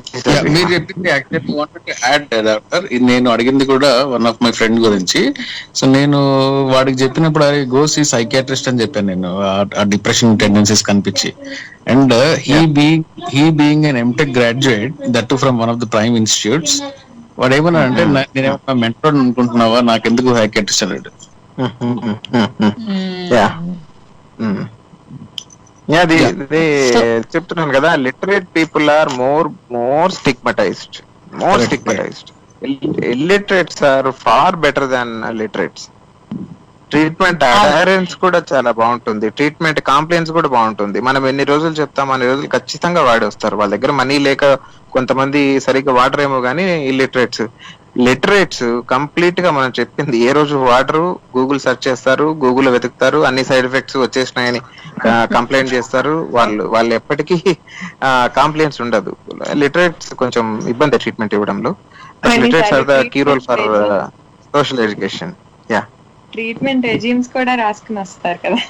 మీరు చెప్పింది actually wanted to add doctor. నేను అడిగింది కూడా వన్ ఆఫ్ మై ఫ్రెండ్ గురించి. సో నేను వాడికి చెప్పినప్పుడు అది గోస్ ఈ సైకియాట్రిస్ట్ అని చెప్పాను నేను, ఆ డిప్రెషన్ టెండెన్సీస్ కనిపించి. And he being an MTech graduate, that too from one of the prime institutes, వాడు ఏమన్నా అంటే నేనేమన్నా మెంటర్ అనుకుంటున్నావా, నాకెందుకు సైకియాట్రిస్ట్ అన్నాడు. చెప్తున్నాను కదా, literate people are more stigmatized. Illiterates are far better than literates. Treatment adherence కూడా చాలా బాగుంటుంది, ట్రీట్మెంట్ కాంప్లైన్స్ కూడా బాగుంటుంది. మనం ఎన్ని రోజులు చెప్తాం అన్ని రోజులు ఖచ్చితంగా వాడి వస్తారు. వాళ్ళ దగ్గర మనీ లేక కొంతమంది సరిగ్గా వాడరేమో కానీ లిటరేట్స్ కంప్లీట్ గా మనం చెప్పింది ఏ రోజు వాడరు, గూగుల్ సెర్చ్ చేస్తారు, గూగుల్ వెతుకుతారు, అన్ని సైడ్ ఎఫెక్ట్స్ వచ్చేసినాయని కంప్లైంట్ చేస్తారు. వాళ్ళు ఎప్పటికీ కంప్లైంట్స్ ఉండదు. లిటరేట్స్ కొంచెం ఇబ్బంది ట్రీట్మెంట్ ఇవ్వడంలో. Literates are the key role for social education. Yeah, treatment regimes కూడా రాసుకుని వస్తారు కదా.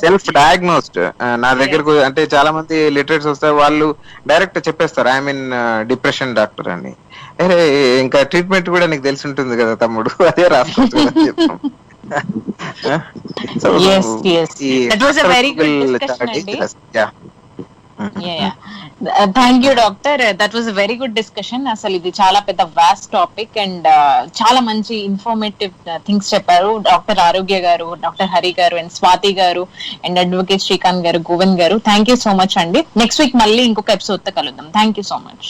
Self diagnosed. నా దగ్గరకు అంటే చాలా మంది లిటరేట్స్ వస్తారు, వాళ్ళు డైరెక్ట్ చెప్పేస్తారు ఐ మీన్ డిప్రెషన్ డాక్టర్ అని. ఇంకా ట్రీట్మెంట్ కూడా నీకు తెలిసి ఉంటుంది కదా తమ్ముడు, అదే రాసుకుంటున్నా చెప్తాం. Thank you doctor, that was a very good discussion. అసలు ఇది చాలా పెద్ద వాస్ట్ టాపిక్ అండ్ చాలా మంచి ఇన్ఫర్మేటివ్ థింగ్స్ చెప్పారు డాక్టర్ ఆరోగ్య గారు, డాక్టర్ హరి గారు అండ్ స్వాతి గారు అండ్ అడ్వకేట్ శ్రీకాంత్ గారు, గోవింద్ గారు. థ్యాంక్ యూ సో మచ్ అండి. నెక్స్ట్ వీక్ మళ్ళీ ఇంకొక ఎపిసోడ్ తో కలుద్దాం. Thank you so much.